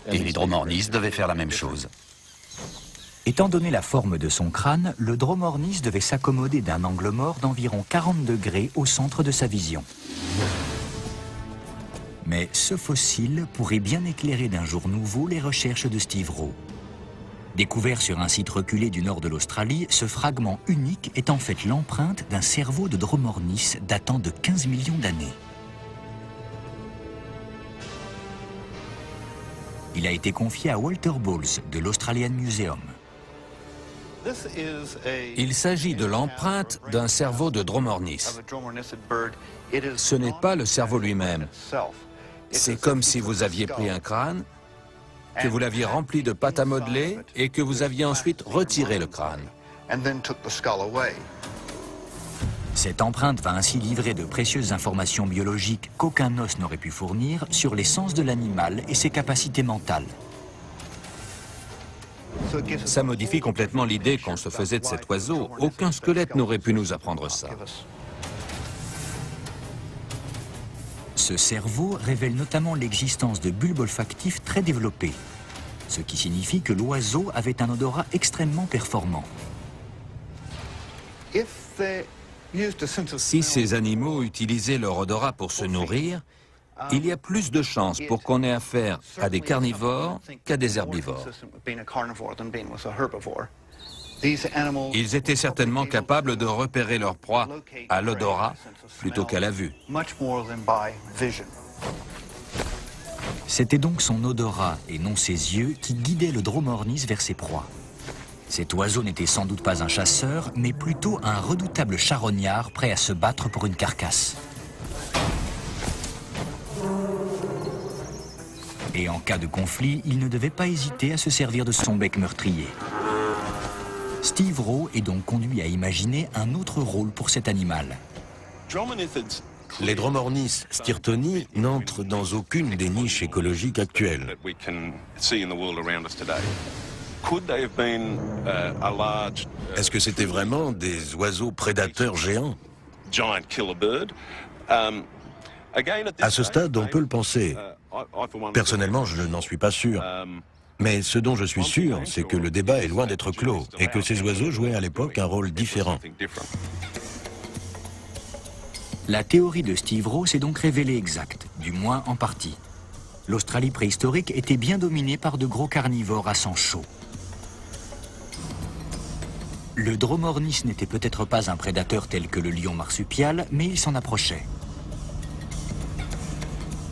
Et les Dromornis devaient faire la même chose. Étant donné la forme de son crâne, le Dromornis devait s'accommoder d'un angle mort d'environ 40 degrés au centre de sa vision. Mais ce fossile pourrait bien éclairer d'un jour nouveau les recherches de Steve Rowe. Découvert sur un site reculé du nord de l'Australie, ce fragment unique est en fait l'empreinte d'un cerveau de Dromornis datant de 15 millions d'années. Il a été confié à Walter Bowles de l'Australian Museum. Il s'agit de l'empreinte d'un cerveau de Dromornis. Ce n'est pas le cerveau lui-même. C'est comme si vous aviez pris un crâne, que vous l'aviez rempli de pâte à modeler et que vous aviez ensuite retiré le crâne. Cette empreinte va ainsi livrer de précieuses informations biologiques qu'aucun os n'aurait pu fournir sur les sens de l'animal et ses capacités mentales. Ça modifie complètement l'idée qu'on se faisait de cet oiseau. Aucun squelette n'aurait pu nous apprendre ça. Ce cerveau révèle notamment l'existence de bulbes olfactifs très développés, ce qui signifie que l'oiseau avait un odorat extrêmement performant. Si ces animaux utilisaient leur odorat pour se nourrir, il y a plus de chances pour qu'on ait affaire à des carnivores qu'à des herbivores. Ils étaient certainement capables de repérer leur proie à l'odorat plutôt qu'à la vue. C'était donc son odorat et non ses yeux qui guidaient le Dromornis vers ses proies. Cet oiseau n'était sans doute pas un chasseur, mais plutôt un redoutable charognard prêt à se battre pour une carcasse. Et en cas de conflit, il ne devait pas hésiter à se servir de son bec meurtrier. Steve Rowe est donc conduit à imaginer un autre rôle pour cet animal. Les Dromornis stirtoni n'entrent dans aucune des niches écologiques actuelles. Est-ce que c'était vraiment des oiseaux prédateurs géants? À ce stade, on peut le penser. Personnellement, je n'en suis pas sûr. Mais ce dont je suis sûr, c'est que le débat est loin d'être clos et que ces oiseaux jouaient à l'époque un rôle différent. La théorie de Steve Rowe s'est donc révélée exacte, du moins en partie. L'Australie préhistorique était bien dominée par de gros carnivores à sang chaud. Le Dromornis n'était peut-être pas un prédateur tel que le lion marsupial, mais il s'en approchait.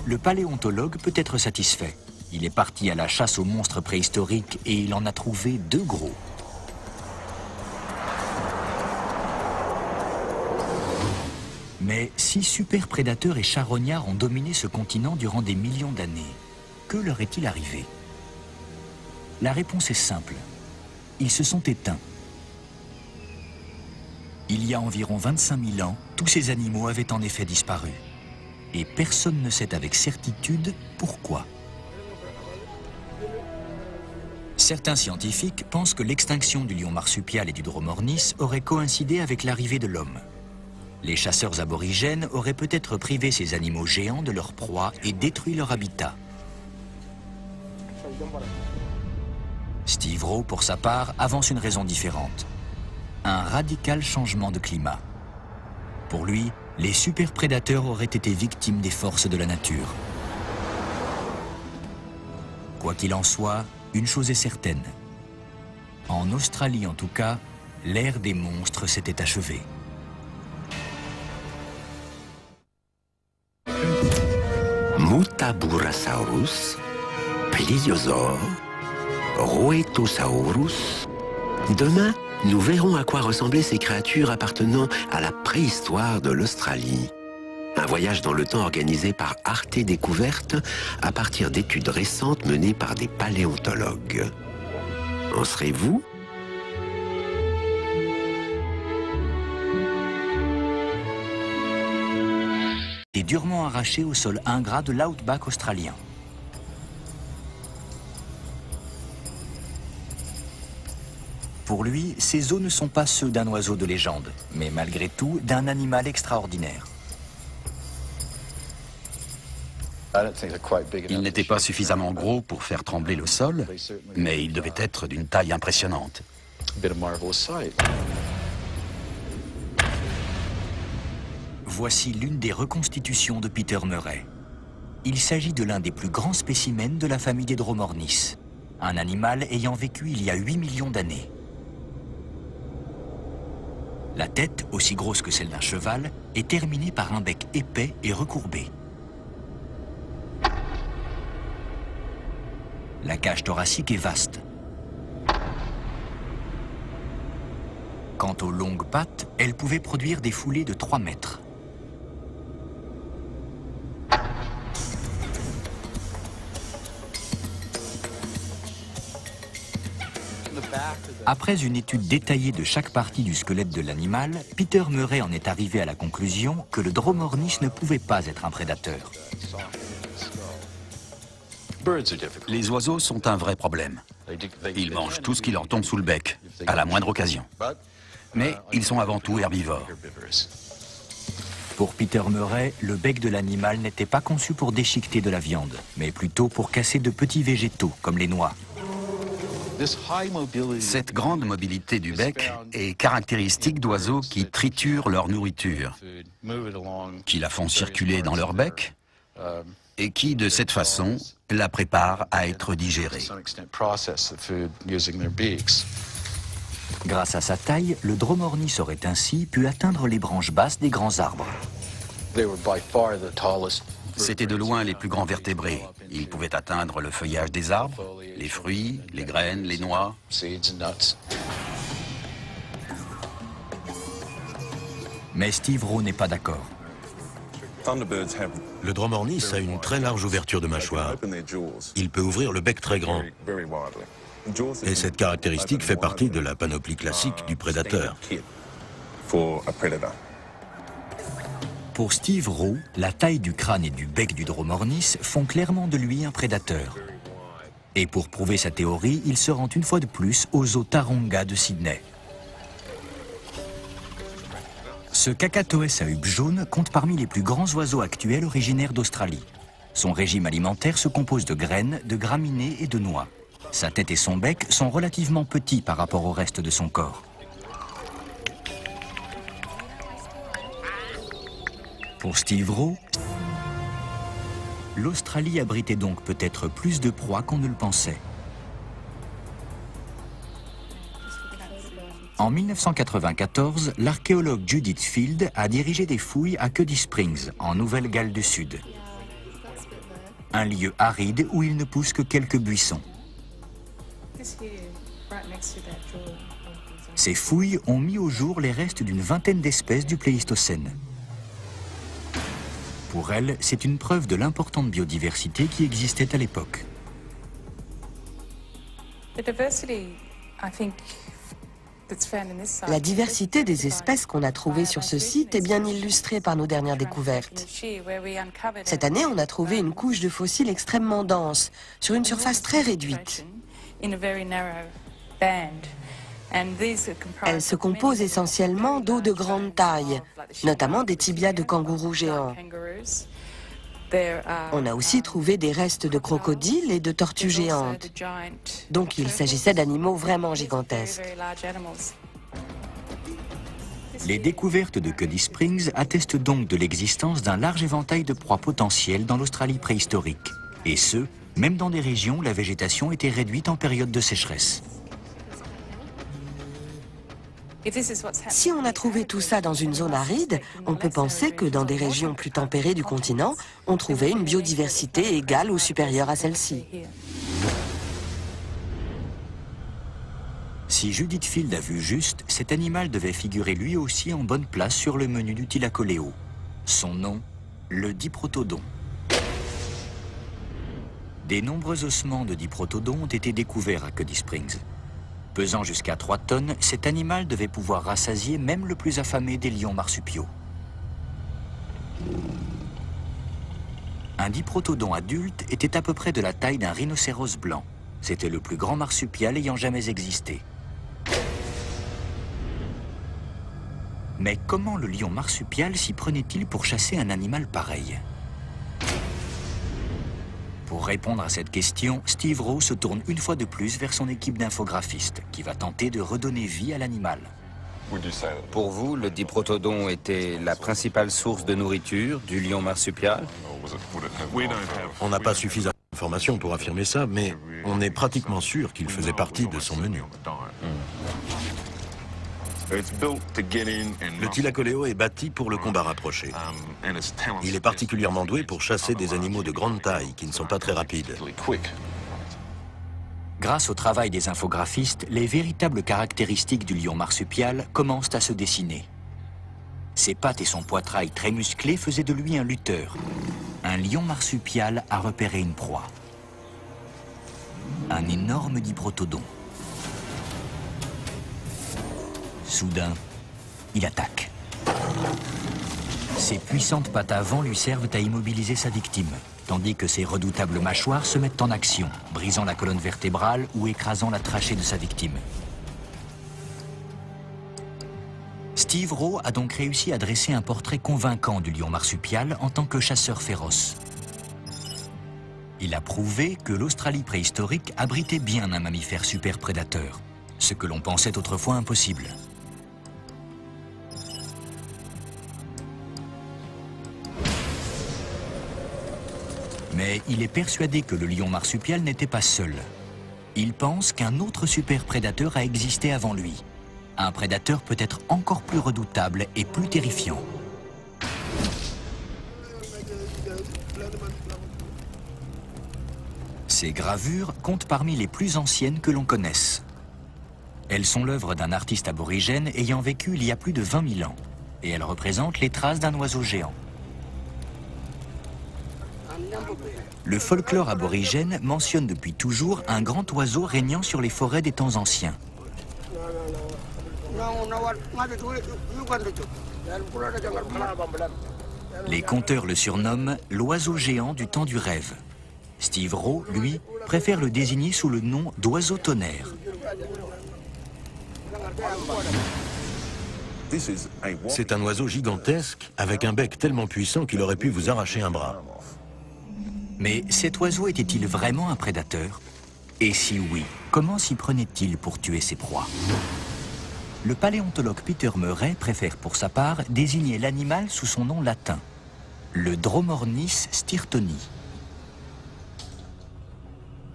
Le paléontologue peut être satisfait. Il est parti à la chasse aux monstres préhistoriques et il en a trouvé 2 gros. Mais si super prédateurs et charognards ont dominé ce continent durant des millions d'années, que leur est-il arrivé? La réponse est simple. Ils se sont éteints. Il y a environ 25 000 ans, tous ces animaux avaient en effet disparu. Et personne ne sait avec certitude pourquoi. Certains scientifiques pensent que l'extinction du lion marsupial et du Dromornis aurait coïncidé avec l'arrivée de l'homme. Les chasseurs aborigènes auraient peut-être privé ces animaux géants de leur proie et détruit leur habitat. Steve Rowe, pour sa part, avance une raison différente. Un radical changement de climat. Pour lui, les superprédateurs auraient été victimes des forces de la nature. Quoi qu'il en soit, une chose est certaine. En Australie en tout cas, l'ère des monstres s'était achevée. Mutaburasaurus, Pliosaure, Rhoetosaurus. Demain, nous verrons à quoi ressemblaient ces créatures appartenant à la préhistoire de l'Australie. Un voyage dans le temps organisé par Arte Découverte à partir d'études récentes menées par des paléontologues. En serez-vous ? Et durement arraché au sol ingrat de l'outback australien. Pour lui, ces os ne sont pas ceux d'un oiseau de légende, mais malgré tout d'un animal extraordinaire. Il n'était pas suffisamment gros pour faire trembler le sol, mais il devait être d'une taille impressionnante. Voici l'une des reconstitutions de Peter Murray. Il s'agit de l'un des plus grands spécimens de la famille des Dromornis, un animal ayant vécu il y a 8 millions d'années. La tête, aussi grosse que celle d'un cheval, est terminée par un bec épais et recourbé. La cage thoracique est vaste. Quant aux longues pattes, elles pouvaient produire des foulées de 3 mètres. Après une étude détaillée de chaque partie du squelette de l'animal, Peter Murray en est arrivé à la conclusion que le Dromornis ne pouvait pas être un prédateur. Les oiseaux sont un vrai problème. Ils mangent tout ce qui leur tombe sous le bec, à la moindre occasion. Mais ils sont avant tout herbivores. Pour Peter Murray, le bec de l'animal n'était pas conçu pour déchiqueter de la viande, mais plutôt pour casser de petits végétaux, comme les noix. Cette grande mobilité du bec est caractéristique d'oiseaux qui triturent leur nourriture, qui la font circuler dans leur bec et qui, de cette façon, la préparent à être digérée. Grâce à sa taille, le dromornis aurait ainsi pu atteindre les branches basses des grands arbres. C'étaient de loin les plus grands vertébrés. Ils pouvaient atteindre le feuillage des arbres, les fruits, les graines, les noix. Mais Steve Rowe n'est pas d'accord. Le dromornis a une très large ouverture de mâchoire. Il peut ouvrir le bec très grand. Et cette caractéristique fait partie de la panoplie classique du prédateur. Pour Steve Rowe, la taille du crâne et du bec du dromornis font clairement de lui un prédateur. Et pour prouver sa théorie, il se rend une fois de plus au zoo Taronga de Sydney. Ce Cacatoès à huppe jaune compte parmi les plus grands oiseaux actuels originaires d'Australie. Son régime alimentaire se compose de graines, de graminées et de noix. Sa tête et son bec sont relativement petits par rapport au reste de son corps. Pour Steve Rowe, l'Australie abritait donc peut-être plus de proies qu'on ne le pensait. En 1994, l'archéologue Judith Field a dirigé des fouilles à Cuddy Springs, en Nouvelle-Galles du Sud. Un lieu aride où il ne pousse que quelques buissons. Ces fouilles ont mis au jour les restes d'une vingtaine d'espèces du Pléistocène. Pour elle, c'est une preuve de l'importante biodiversité qui existait à l'époque. La diversité des espèces qu'on a trouvées sur ce site est bien illustrée par nos dernières découvertes. Cette année, on a trouvé une couche de fossiles extrêmement dense, sur une surface très réduite. Elle se compose essentiellement d'os de grande taille, notamment des tibias de kangourous géants. On a aussi trouvé des restes de crocodiles et de tortues géantes. Donc il s'agissait d'animaux vraiment gigantesques. Les découvertes de Cuddy Springs attestent donc de l'existence d'un large éventail de proies potentielles dans l'Australie préhistorique. Et ce, même dans des régions où la végétation était réduite en période de sécheresse. Si on a trouvé tout ça dans une zone aride, on peut penser que dans des régions plus tempérées du continent, on trouvait une biodiversité égale ou supérieure à celle-ci. Si Judith Field a vu juste, cet animal devait figurer lui aussi en bonne place sur le menu du Thylacoleo. Son nom, le diprotodon. Des nombreux ossements de diprotodon ont été découverts à Cuddy Springs. Pesant jusqu'à 3 tonnes, cet animal devait pouvoir rassasier même le plus affamé des lions marsupiaux. Un diprotodon adulte était à peu près de la taille d'un rhinocéros blanc. C'était le plus grand marsupial ayant jamais existé. Mais comment le lion marsupial s'y prenait-il pour chasser un animal pareil ? Pour répondre à cette question, Steve Rowe se tourne une fois de plus vers son équipe d'infographistes, qui va tenter de redonner vie à l'animal. Pour vous, le diprotodon était la principale source de nourriture du lion marsupial? On n'a pas suffisamment d'informations pour affirmer ça, mais on est pratiquement sûr qu'il faisait partie de son menu. Le Thylacoleo est bâti pour le combat rapproché. Il est particulièrement doué pour chasser des animaux de grande taille qui ne sont pas très rapides. Grâce au travail des infographistes, les véritables caractéristiques du lion marsupial commencent à se dessiner. Ses pattes et son poitrail très musclé faisaient de lui un lutteur. Un lion marsupial a repéré une proie. Un énorme diprotodon. Soudain, il attaque. Ses puissantes pattes avant lui servent à immobiliser sa victime, tandis que ses redoutables mâchoires se mettent en action, brisant la colonne vertébrale ou écrasant la trachée de sa victime. Steve Rowe a donc réussi à dresser un portrait convaincant du lion marsupial en tant que chasseur féroce. Il a prouvé que l'Australie préhistorique abritait bien un mammifère super prédateur, ce que l'on pensait autrefois impossible. Mais il est persuadé que le lion marsupial n'était pas seul. Il pense qu'un autre super prédateur a existé avant lui. Un prédateur peut-être encore plus redoutable et plus terrifiant. Ces gravures comptent parmi les plus anciennes que l'on connaisse. Elles sont l'œuvre d'un artiste aborigène ayant vécu il y a plus de 20 000 ans. Et elles représentent les traces d'un oiseau géant. Le folklore aborigène mentionne depuis toujours un grand oiseau régnant sur les forêts des temps anciens. Les conteurs le surnomment l'oiseau géant du temps du rêve. Steve Rowe, lui, préfère le désigner sous le nom d'oiseau tonnerre. C'est un oiseau gigantesque avec un bec tellement puissant qu'il aurait pu vous arracher un bras. Mais cet oiseau était-il vraiment un prédateur? Et si oui, comment s'y prenait-il pour tuer ses proies? Le paléontologue Peter Murray préfère pour sa part désigner l'animal sous son nom latin, le Dromornis stirtoni.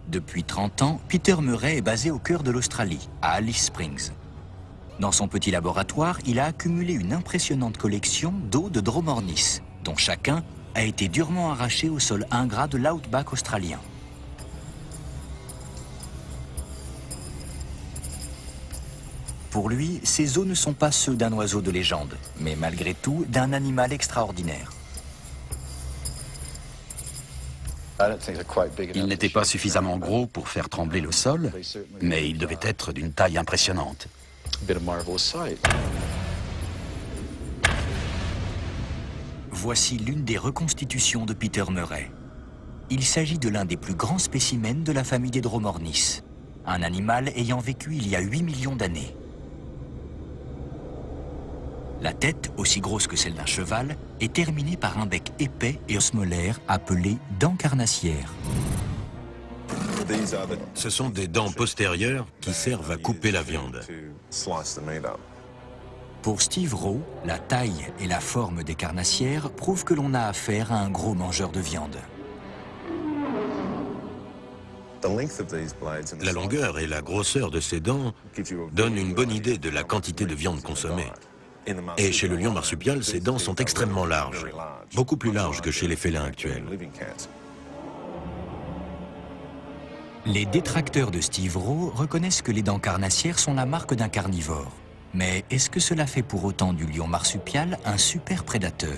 Depuis 30 ans, Peter Murray est basé au cœur de l'Australie, à Alice Springs. Dans son petit laboratoire, il a accumulé une impressionnante collection d'os de Dromornis, dont chacun a été durement arraché au sol ingrat de l'outback australien. Pour lui, ces os ne sont pas ceux d'un oiseau de légende, mais malgré tout d'un animal extraordinaire. Il n'était pas suffisamment gros pour faire trembler le sol, mais il devait être d'une taille impressionnante. Voici l'une des reconstitutions de Peter Murray. Il s'agit de l'un des plus grands spécimens de la famille des Dromornis, un animal ayant vécu il y a 8 millions d'années. La tête, aussi grosse que celle d'un cheval, est terminée par un bec épais et osmolaire appelé dent carnassière. Ce sont des dents postérieures qui servent à couper la viande. Pour Steve Rowe, la taille et la forme des carnassières prouvent que l'on a affaire à un gros mangeur de viande. La longueur et la grosseur de ces dents donnent une bonne idée de la quantité de viande consommée. Et chez le lion marsupial, ces dents sont extrêmement larges, beaucoup plus larges que chez les félins actuels. Les détracteurs de Steve Rowe reconnaissent que les dents carnassières sont la marque d'un carnivore. Mais est-ce que cela fait pour autant du lion marsupial un super prédateur?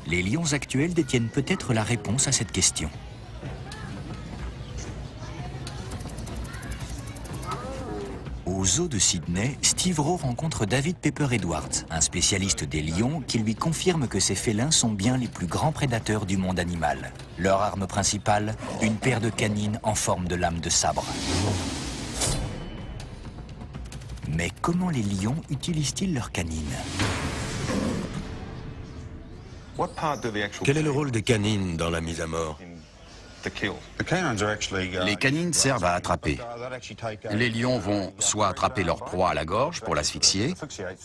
Les lions actuels détiennent peut-être la réponse à cette question. Au zoo de Sydney, Steve Rowe rencontre David Pepper Edwards, un spécialiste des lions qui lui confirme que ces félins sont bien les plus grands prédateurs du monde animal. Leur arme principale, une paire de canines en forme de lame de sabre. Mais comment les lions utilisent-ils leurs canines? Quel est le rôle des canines dans la mise à mort? Les canines servent à attraper. Les lions vont soit attraper leur proie à la gorge pour l'asphyxier,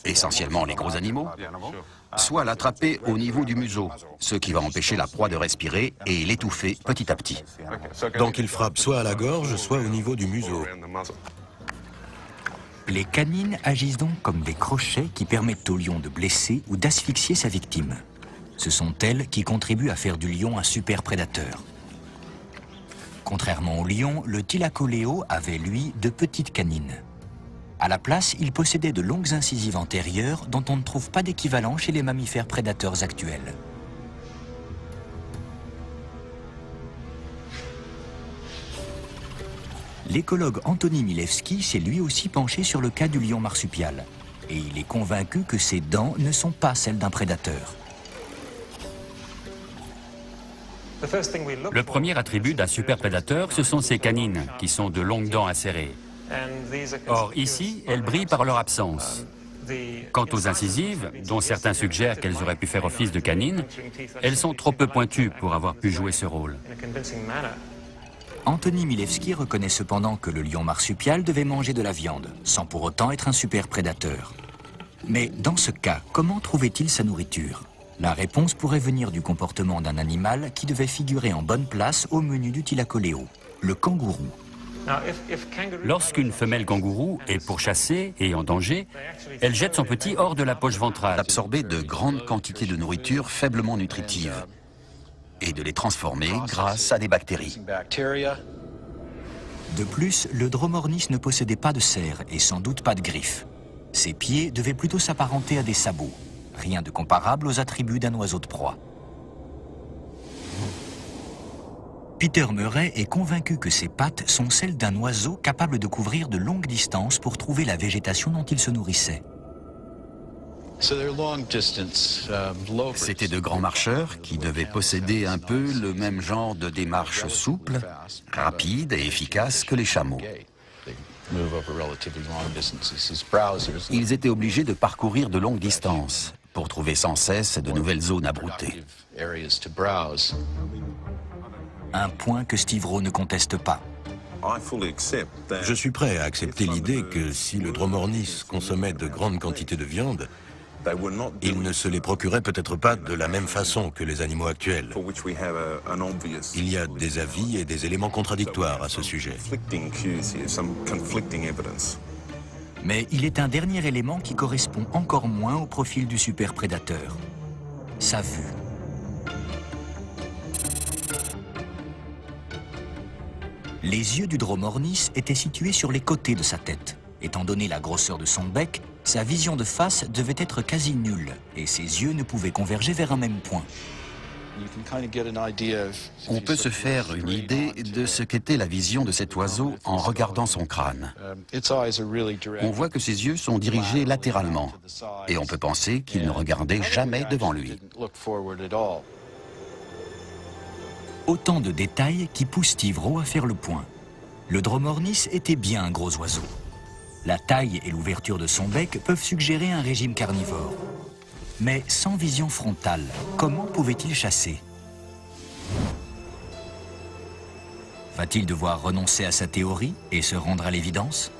essentiellement les gros animaux, soit l'attraper au niveau du museau, ce qui va empêcher la proie de respirer et l'étouffer petit à petit. Donc ils frappent soit à la gorge, soit au niveau du museau. Les canines agissent donc comme des crochets qui permettent au lion de blesser ou d'asphyxier sa victime. Ce sont elles qui contribuent à faire du lion un super prédateur. Contrairement au lion, le Thylacoleo avait, lui, de petites canines. À la place, il possédait de longues incisives antérieures dont on ne trouve pas d'équivalent chez les mammifères prédateurs actuels. L'écologue Anthony Milewski s'est lui aussi penché sur le cas du lion marsupial. Et il est convaincu que ses dents ne sont pas celles d'un prédateur. Le premier attribut d'un super prédateur, ce sont ses canines, qui sont de longues dents acérées. Or, ici, elles brillent par leur absence. Quant aux incisives, dont certains suggèrent qu'elles auraient pu faire office de canines, elles sont trop peu pointues pour avoir pu jouer ce rôle. Anthony Milewski reconnaît cependant que le lion marsupial devait manger de la viande, sans pour autant être un super prédateur. Mais dans ce cas, comment trouvait-il sa nourriture? La réponse pourrait venir du comportement d'un animal qui devait figurer en bonne place au menu du thylacoleo, le kangourou. Lorsqu'une femelle kangourou est pourchassée et en danger, elle jette son petit hors de la poche ventrale. D'absorber de grandes quantités de nourriture faiblement nutritive et de les transformer grâce à des bactéries. De plus, le dromornis ne possédait pas de serre et sans doute pas de griffes. Ses pieds devaient plutôt s'apparenter à des sabots, rien de comparable aux attributs d'un oiseau de proie. Peter Murray est convaincu que ses pattes sont celles d'un oiseau capable de couvrir de longues distances pour trouver la végétation dont il se nourrissait. C'étaient de grands marcheurs qui devaient posséder un peu le même genre de démarche souple, rapide et efficace que les chameaux. Ils étaient obligés de parcourir de longues distances pour trouver sans cesse de nouvelles zones à brouter. Un point que Steve Rowe ne conteste pas. Je suis prêt à accepter l'idée que si le dromornis consommait de grandes quantités de viande, il ne se les procurait peut-être pas de la même façon que les animaux actuels. Il y a des avis et des éléments contradictoires à ce sujet. Mais il est un dernier élément qui correspond encore moins au profil du super prédateur. Sa vue. Les yeux du dromornis étaient situés sur les côtés de sa tête. Étant donné la grosseur de son bec, sa vision de face devait être quasi nulle et ses yeux ne pouvaient converger vers un même point. On peut se faire une idée de ce qu'était la vision de cet oiseau en regardant son crâne. On voit que ses yeux sont dirigés latéralement et on peut penser qu'il ne regardait jamais devant lui. Autant de détails qui poussent Steve Rowe à faire le point. Le dromornis était bien un gros oiseau. La taille et l'ouverture de son bec peuvent suggérer un régime carnivore. Mais sans vision frontale, comment pouvait-il chasser? Va-t-il devoir renoncer à sa théorie et se rendre à l'évidence?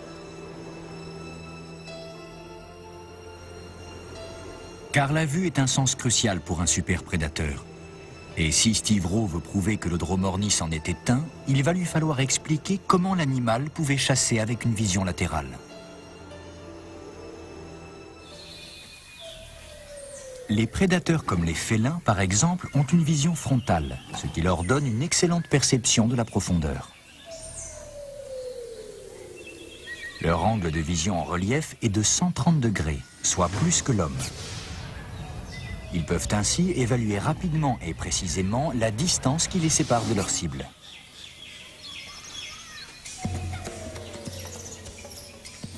Car la vue est un sens crucial pour un super prédateur. Et si Steve Rowe veut prouver que le dromornis en était un, il va lui falloir expliquer comment l'animal pouvait chasser avec une vision latérale. Les prédateurs comme les félins, par exemple, ont une vision frontale, ce qui leur donne une excellente perception de la profondeur. Leur angle de vision en relief est de 130 degrés, soit plus que l'homme. Ils peuvent ainsi évaluer rapidement et précisément la distance qui les sépare de leur cible.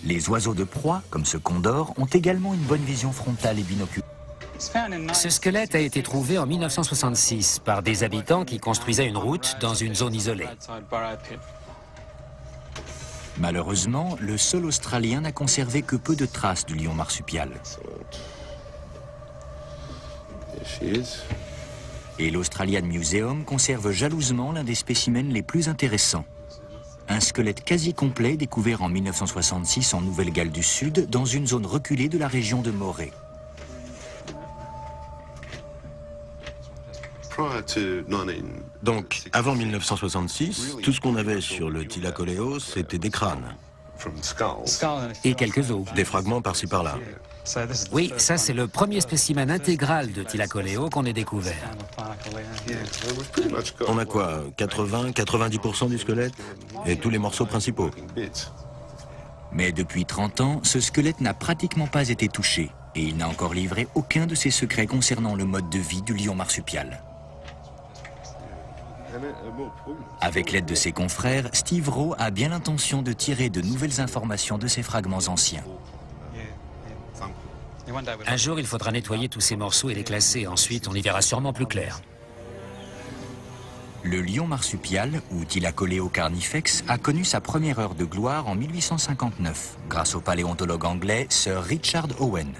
Les oiseaux de proie, comme ce condor, ont également une bonne vision frontale et binoculaire. Ce squelette a été trouvé en 1966 par des habitants qui construisaient une route dans une zone isolée. Malheureusement, le sol australien n'a conservé que peu de traces du lion marsupial. Et l'Australian Museum conserve jalousement l'un des spécimens les plus intéressants. Un squelette quasi complet découvert en 1966 en Nouvelle-Galles du Sud, dans une zone reculée de la région de Moray. Donc, avant 1966, tout ce qu'on avait sur le thylacoleo, c'était des crânes. Et quelques os. Des fragments par-ci par-là. Oui, ça c'est le premier spécimen intégral de thylacoleo qu'on ait découvert. On a quoi, 80-90% du squelette? Et tous les morceaux principaux? Mais depuis 30 ans, ce squelette n'a pratiquement pas été touché. Et il n'a encore livré aucun de ses secrets concernant le mode de vie du lion marsupial. Avec l'aide de ses confrères, Steve Rowe a bien l'intention de tirer de nouvelles informations de ces fragments anciens. Un jour, il faudra nettoyer tous ces morceaux et les classer. Ensuite, on y verra sûrement plus clair. Le lion marsupial, ou Thylacoleo carnifex, a connu sa première heure de gloire en 1859, grâce au paléontologue anglais Sir Richard Owen.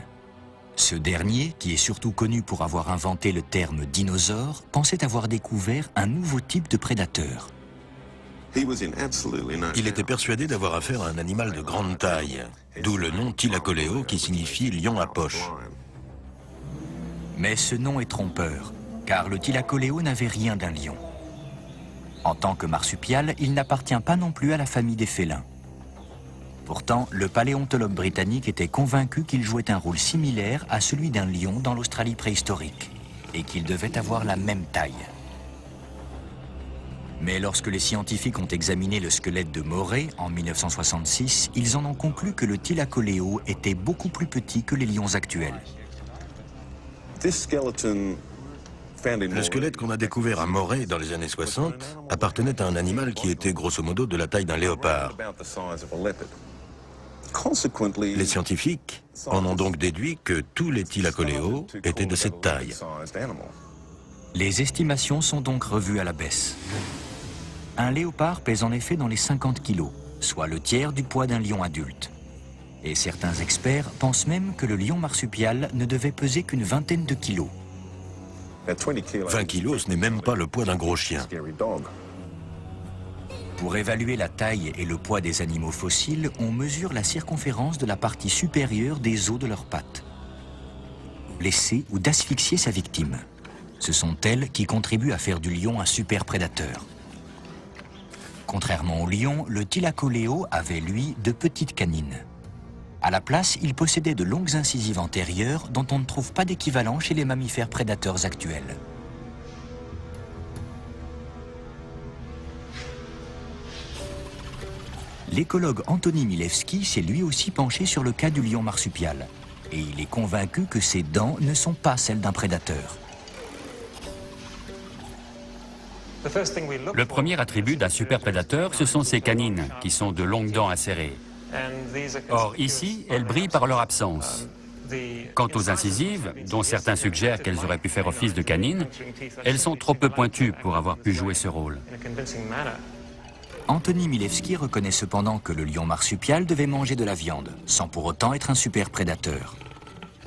Ce dernier, qui est surtout connu pour avoir inventé le terme dinosaure, pensait avoir découvert un nouveau type de prédateur. Il était persuadé d'avoir affaire à un animal de grande taille, d'où le nom Thylacoleo qui signifie lion à poche. Mais ce nom est trompeur, car le Thylacoleo n'avait rien d'un lion. En tant que marsupial, il n'appartient pas non plus à la famille des félins. Pourtant, le paléontologue britannique était convaincu qu'il jouait un rôle similaire à celui d'un lion dans l'Australie préhistorique, et qu'il devait avoir la même taille. Mais lorsque les scientifiques ont examiné le squelette de Moray en 1966, ils en ont conclu que le Thylacoleo était beaucoup plus petit que les lions actuels. Le squelette qu'on a découvert à Moray dans les années 60 appartenait à un animal qui était grosso modo de la taille d'un léopard. Les scientifiques en ont donc déduit que tous les Thylacoleo étaient de cette taille. Les estimations sont donc revues à la baisse. Un léopard pèse en effet dans les 50 kilos, soit le tiers du poids d'un lion adulte. Et certains experts pensent même que le lion marsupial ne devait peser qu'une vingtaine de kilos. 20 kilos, ce n'est même pas le poids d'un gros chien. Pour évaluer la taille et le poids des animaux fossiles, on mesure la circonférence de la partie supérieure des os de leurs pattes. Blesser ou d'asphyxier sa victime. Ce sont elles qui contribuent à faire du lion un super prédateur. Contrairement au lion, le Thylacoleo avait, lui, de petites canines. À la place, il possédait de longues incisives antérieures dont on ne trouve pas d'équivalent chez les mammifères prédateurs actuels. L'écologue Antoni Milewski s'est lui aussi penché sur le cas du lion marsupial. Et il est convaincu que ses dents ne sont pas celles d'un prédateur. Le premier attribut d'un superprédateur, ce sont ses canines, qui sont de longues dents acérées. Or, ici, elles brillent par leur absence. Quant aux incisives, dont certains suggèrent qu'elles auraient pu faire office de canines, elles sont trop peu pointues pour avoir pu jouer ce rôle. Antoni Milewski reconnaît cependant que le lion marsupial devait manger de la viande, sans pour autant être un super prédateur.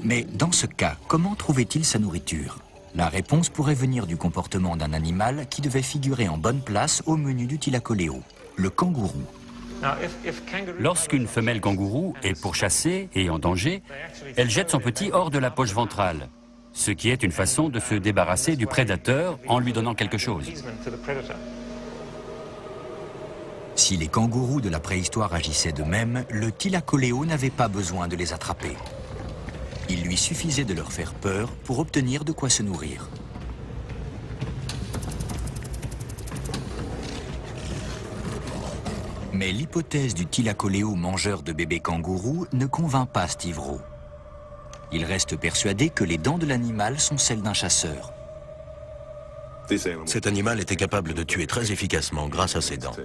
Mais dans ce cas, comment trouvait-il sa nourriture? La réponse pourrait venir du comportement d'un animal qui devait figurer en bonne place au menu du Thylacoleo, le kangourou. Lorsqu'une femelle kangourou est pourchassée et en danger, elle jette son petit hors de la poche ventrale, ce qui est une façon de se débarrasser du prédateur en lui donnant quelque chose. Si les kangourous de la préhistoire agissaient de même, le Thylacoleo n'avait pas besoin de les attraper. Il lui suffisait de leur faire peur pour obtenir de quoi se nourrir. Mais l'hypothèse du Thylacoleo mangeur de bébés kangourous ne convainc pas Steve Rowe. Il reste persuadé que les dents de l'animal sont celles d'un chasseur. Cet animal était capable de tuer très efficacement grâce à ses dents.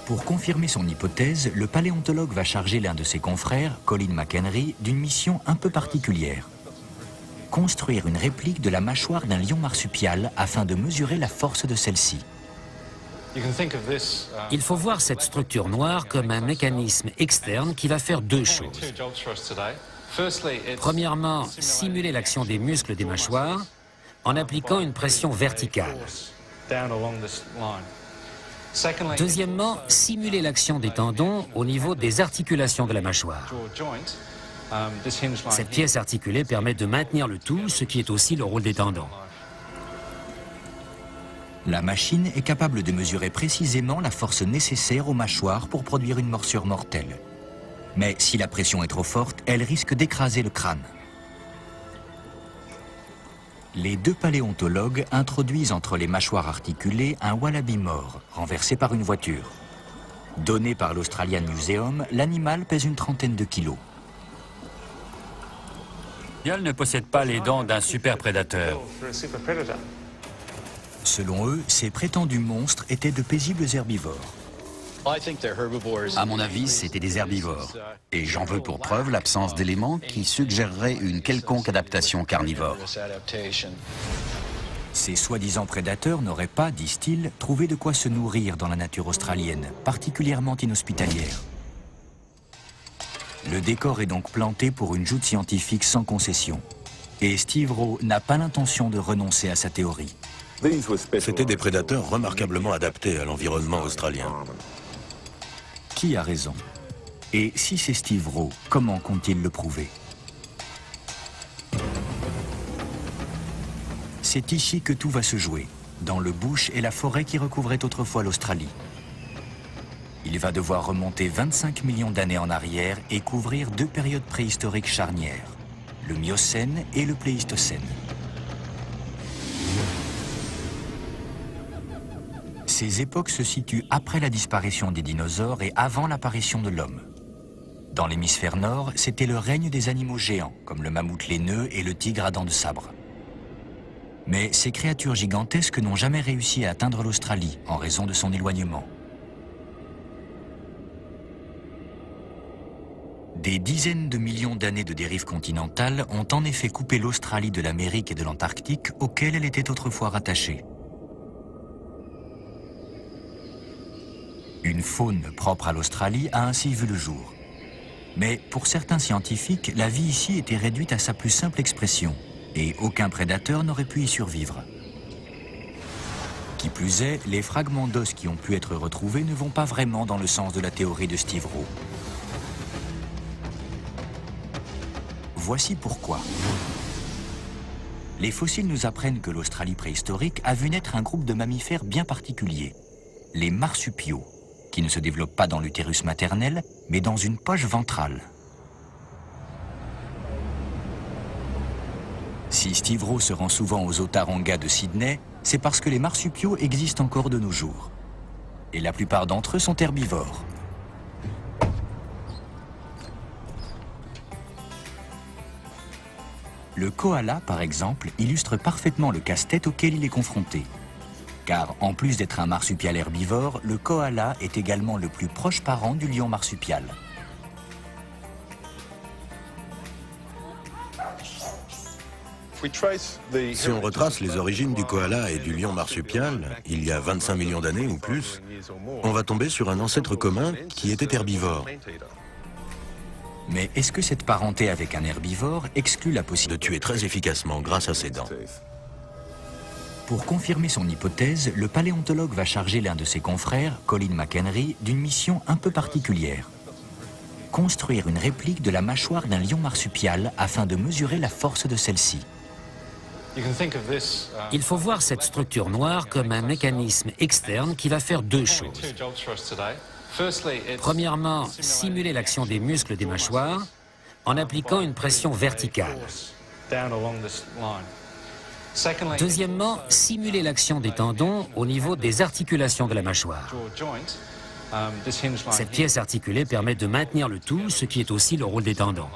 Pour confirmer son hypothèse, le paléontologue va charger l'un de ses confrères, Colin McHenry, d'une mission un peu particulière. Construire une réplique de la mâchoire d'un lion marsupial afin de mesurer la force de celle-ci. Il faut voir cette structure noire comme un mécanisme externe qui va faire deux choses. Premièrement, simuler l'action des muscles des mâchoires en appliquant une pression verticale. Deuxièmement, simuler l'action des tendons au niveau des articulations de la mâchoire. Cette pièce articulée permet de maintenir le tout, ce qui est aussi le rôle des tendons. La machine est capable de mesurer précisément la force nécessaire aux mâchoires pour produire une morsure mortelle. Mais si la pression est trop forte, elle risque d'écraser le crâne. Les deux paléontologues introduisent entre les mâchoires articulées un wallaby mort, renversé par une voiture. Donné par l'Australian Museum, l'animal pèse une trentaine de kilos. Il ne possède pas les dents d'un super prédateur. Selon eux, ces prétendus monstres étaient de paisibles herbivores. À mon avis, c'étaient des herbivores. Et j'en veux pour preuve l'absence d'éléments qui suggéreraient une quelconque adaptation carnivore. Ces soi-disant prédateurs n'auraient pas, disent-ils, trouvé de quoi se nourrir dans la nature australienne, particulièrement inhospitalière. Le décor est donc planté pour une joute scientifique sans concession. Et Steve Rowe n'a pas l'intention de renoncer à sa théorie. C'étaient des prédateurs remarquablement adaptés à l'environnement australien. Qui a raison? Et si c'est Steve Rowe, comment compte-t-il le prouver? C'est ici que tout va se jouer, dans le bush et la forêt qui recouvraient autrefois l'Australie. Il va devoir remonter 25 millions d'années en arrière et couvrir deux périodes préhistoriques charnières, le Miocène et le Pléistocène. Ces époques se situent après la disparition des dinosaures et avant l'apparition de l'homme. Dans l'hémisphère nord, c'était le règne des animaux géants, comme le mammouth laineux et le tigre à dents de sabre. Mais ces créatures gigantesques n'ont jamais réussi à atteindre l'Australie en raison de son éloignement. Des dizaines de millions d'années de dérive continentale ont en effet coupé l'Australie de l'Amérique et de l'Antarctique auxquelles elle était autrefois rattachée. Une faune propre à l'Australie a ainsi vu le jour. Mais pour certains scientifiques, la vie ici était réduite à sa plus simple expression et aucun prédateur n'aurait pu y survivre. Qui plus est, les fragments d'os qui ont pu être retrouvés ne vont pas vraiment dans le sens de la théorie de Steve Rowe. Voici pourquoi. Les fossiles nous apprennent que l'Australie préhistorique a vu naître un groupe de mammifères bien particulier, les marsupiaux, qui ne se développent pas dans l'utérus maternel, mais dans une poche ventrale. Si Steve Rowe se rend souvent aux Otaronga de Sydney, c'est parce que les marsupiaux existent encore de nos jours. Et la plupart d'entre eux sont herbivores. Le koala, par exemple, illustre parfaitement le casse-tête auquel il est confronté. Car en plus d'être un marsupial herbivore, le koala est également le plus proche parent du lion marsupial. Si on retrace les origines du koala et du lion marsupial, il y a 25 millions d'années ou plus, on va tomber sur un ancêtre commun qui était herbivore. Mais est-ce que cette parenté avec un herbivore exclut la possibilité de tuer très efficacement grâce à ses dents? Pour confirmer son hypothèse, le paléontologue va charger l'un de ses confrères, Colin McHenry, d'une mission un peu particulière. Construire une réplique de la mâchoire d'un lion marsupial afin de mesurer la force de celle-ci. Il faut voir cette structure noire comme un mécanisme externe qui va faire deux choses. Premièrement, simuler l'action des muscles des mâchoires en appliquant une pression verticale. Deuxièmement, simuler l'action des tendons au niveau des articulations de la mâchoire. Cette pièce articulée permet de maintenir le tout, ce qui est aussi le rôle des tendons.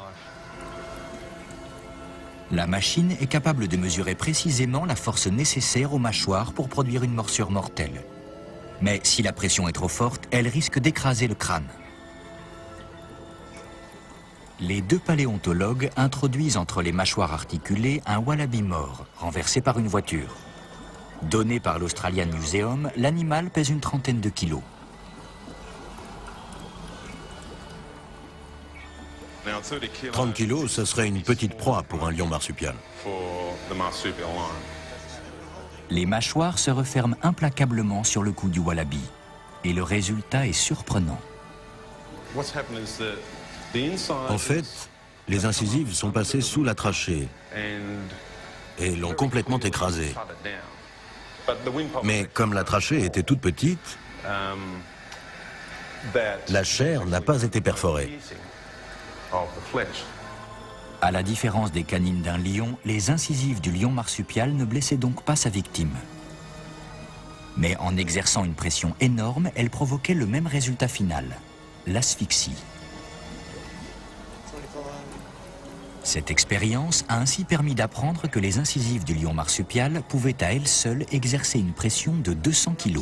La machine est capable de mesurer précisément la force nécessaire aux mâchoires pour produire une morsure mortelle. Mais si la pression est trop forte, elle risque d'écraser le crâne. Les deux paléontologues introduisent entre les mâchoires articulées un wallaby mort, renversé par une voiture. Donné par l'Australian Museum, l'animal pèse une trentaine de kilos. « 30 kilos, ça serait une petite proie pour un lion marsupial. » Les mâchoires se referment implacablement sur le cou du wallaby. Et le résultat est surprenant. En fait, les incisives sont passées sous la trachée et l'ont complètement écrasée. Mais comme la trachée était toute petite, la chair n'a pas été perforée. À la différence des canines d'un lion, les incisives du lion marsupial ne blessaient donc pas sa victime. Mais en exerçant une pression énorme, elles provoquaient le même résultat final, l'asphyxie. Cette expérience a ainsi permis d'apprendre que les incisives du lion marsupial pouvaient à elles seules exercer une pression de 200 kg.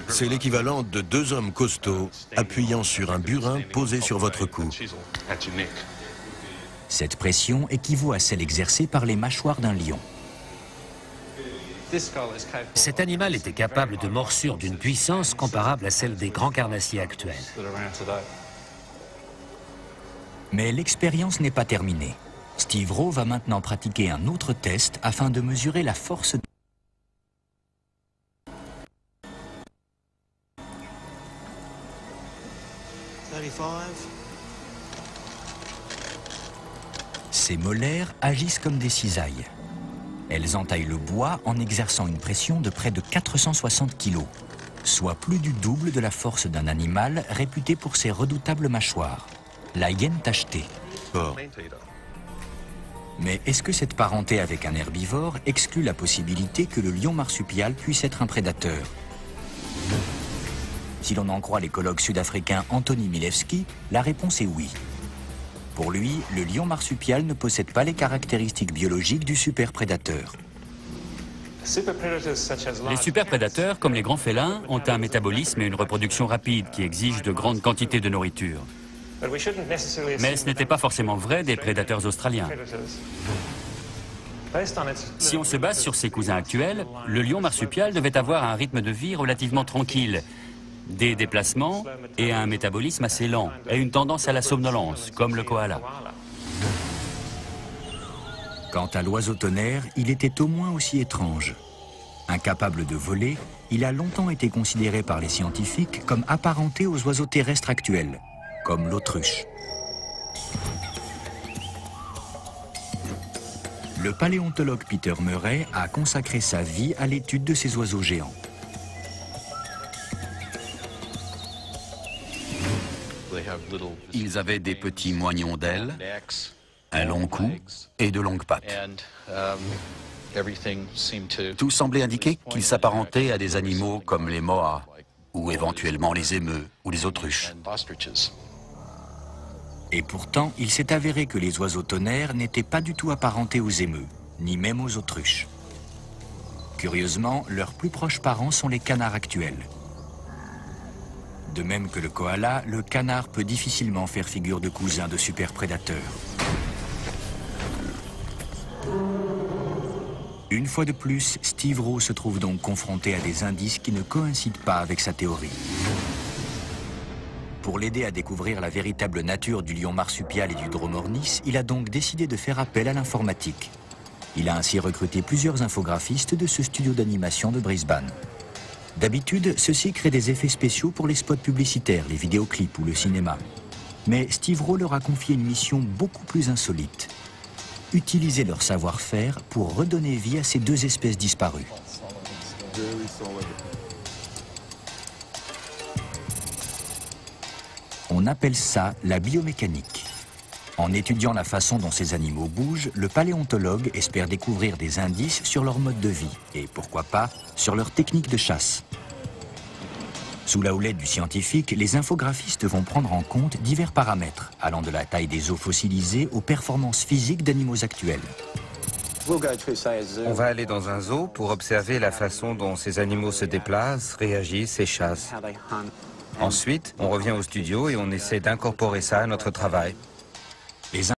C'est l'équivalent de deux hommes costauds appuyant sur un burin posé sur votre cou. Cette pression équivaut à celle exercée par les mâchoires d'un lion. Cet animal était capable de morsures d'une puissance comparable à celle des grands carnassiers actuels. Mais l'expérience n'est pas terminée. Steve Rowe va maintenant pratiquer un autre test afin de mesurer la force. Ces molaires agissent comme des cisailles. Elles entaillent le bois en exerçant une pression de près de 460 kg, soit plus du double de la force d'un animal réputé pour ses redoutables mâchoires, la hyène tachetée. Mais est-ce que cette parenté avec un herbivore exclut la possibilité que le lion marsupial puisse être un prédateur? Si l'on en croit l'écologue sud-africain Anthony Milewski, la réponse est oui. Pour lui, le lion marsupial ne possède pas les caractéristiques biologiques du superprédateur. Les superprédateurs, comme les grands félins, ont un métabolisme et une reproduction rapide qui exigent de grandes quantités de nourriture. Mais ce n'était pas forcément vrai des prédateurs australiens. Si on se base sur ses cousins actuels, le lion marsupial devait avoir un rythme de vie relativement tranquille, des déplacements et un métabolisme assez lent, et une tendance à la somnolence, comme le koala. Quant à l'oiseau tonnerre, il était au moins aussi étrange. Incapable de voler, il a longtemps été considéré par les scientifiques comme apparenté aux oiseaux terrestres actuels, comme l'autruche. Le paléontologue Peter Murray a consacré sa vie à l'étude de ces oiseaux géants. Ils avaient des petits moignons d'ailes, un long cou et de longues pattes. Tout semblait indiquer qu'ils s'apparentaient à des animaux comme les moas, ou éventuellement les émeus ou les autruches. Et pourtant, il s'est avéré que les oiseaux tonnerres n'étaient pas du tout apparentés aux émeus, ni même aux autruches. Curieusement, leurs plus proches parents sont les canards actuels. De même que le koala, le canard peut difficilement faire figure de cousin de superprédateurs. Une fois de plus, Steve Rowe se trouve donc confronté à des indices qui ne coïncident pas avec sa théorie. Pour l'aider à découvrir la véritable nature du lion marsupial et du dromornis, il a donc décidé de faire appel à l'informatique. Il a ainsi recruté plusieurs infographistes de ce studio d'animation de Brisbane. D'habitude, ceux-ci créent des effets spéciaux pour les spots publicitaires, les vidéoclips ou le cinéma. Mais Steve Rowe leur a confié une mission beaucoup plus insolite. Utiliser leur savoir-faire pour redonner vie à ces deux espèces disparues. On appelle ça la biomécanique. En étudiant la façon dont ces animaux bougent, le paléontologue espère découvrir des indices sur leur mode de vie et, pourquoi pas, sur leur technique de chasse. Sous la houlette du scientifique, les infographistes vont prendre en compte divers paramètres, allant de la taille des os fossilisés aux performances physiques d'animaux actuels. On va aller dans un zoo pour observer la façon dont ces animaux se déplacent, réagissent et chassent. Ensuite, on revient au studio et on essaie d'incorporer ça à notre travail.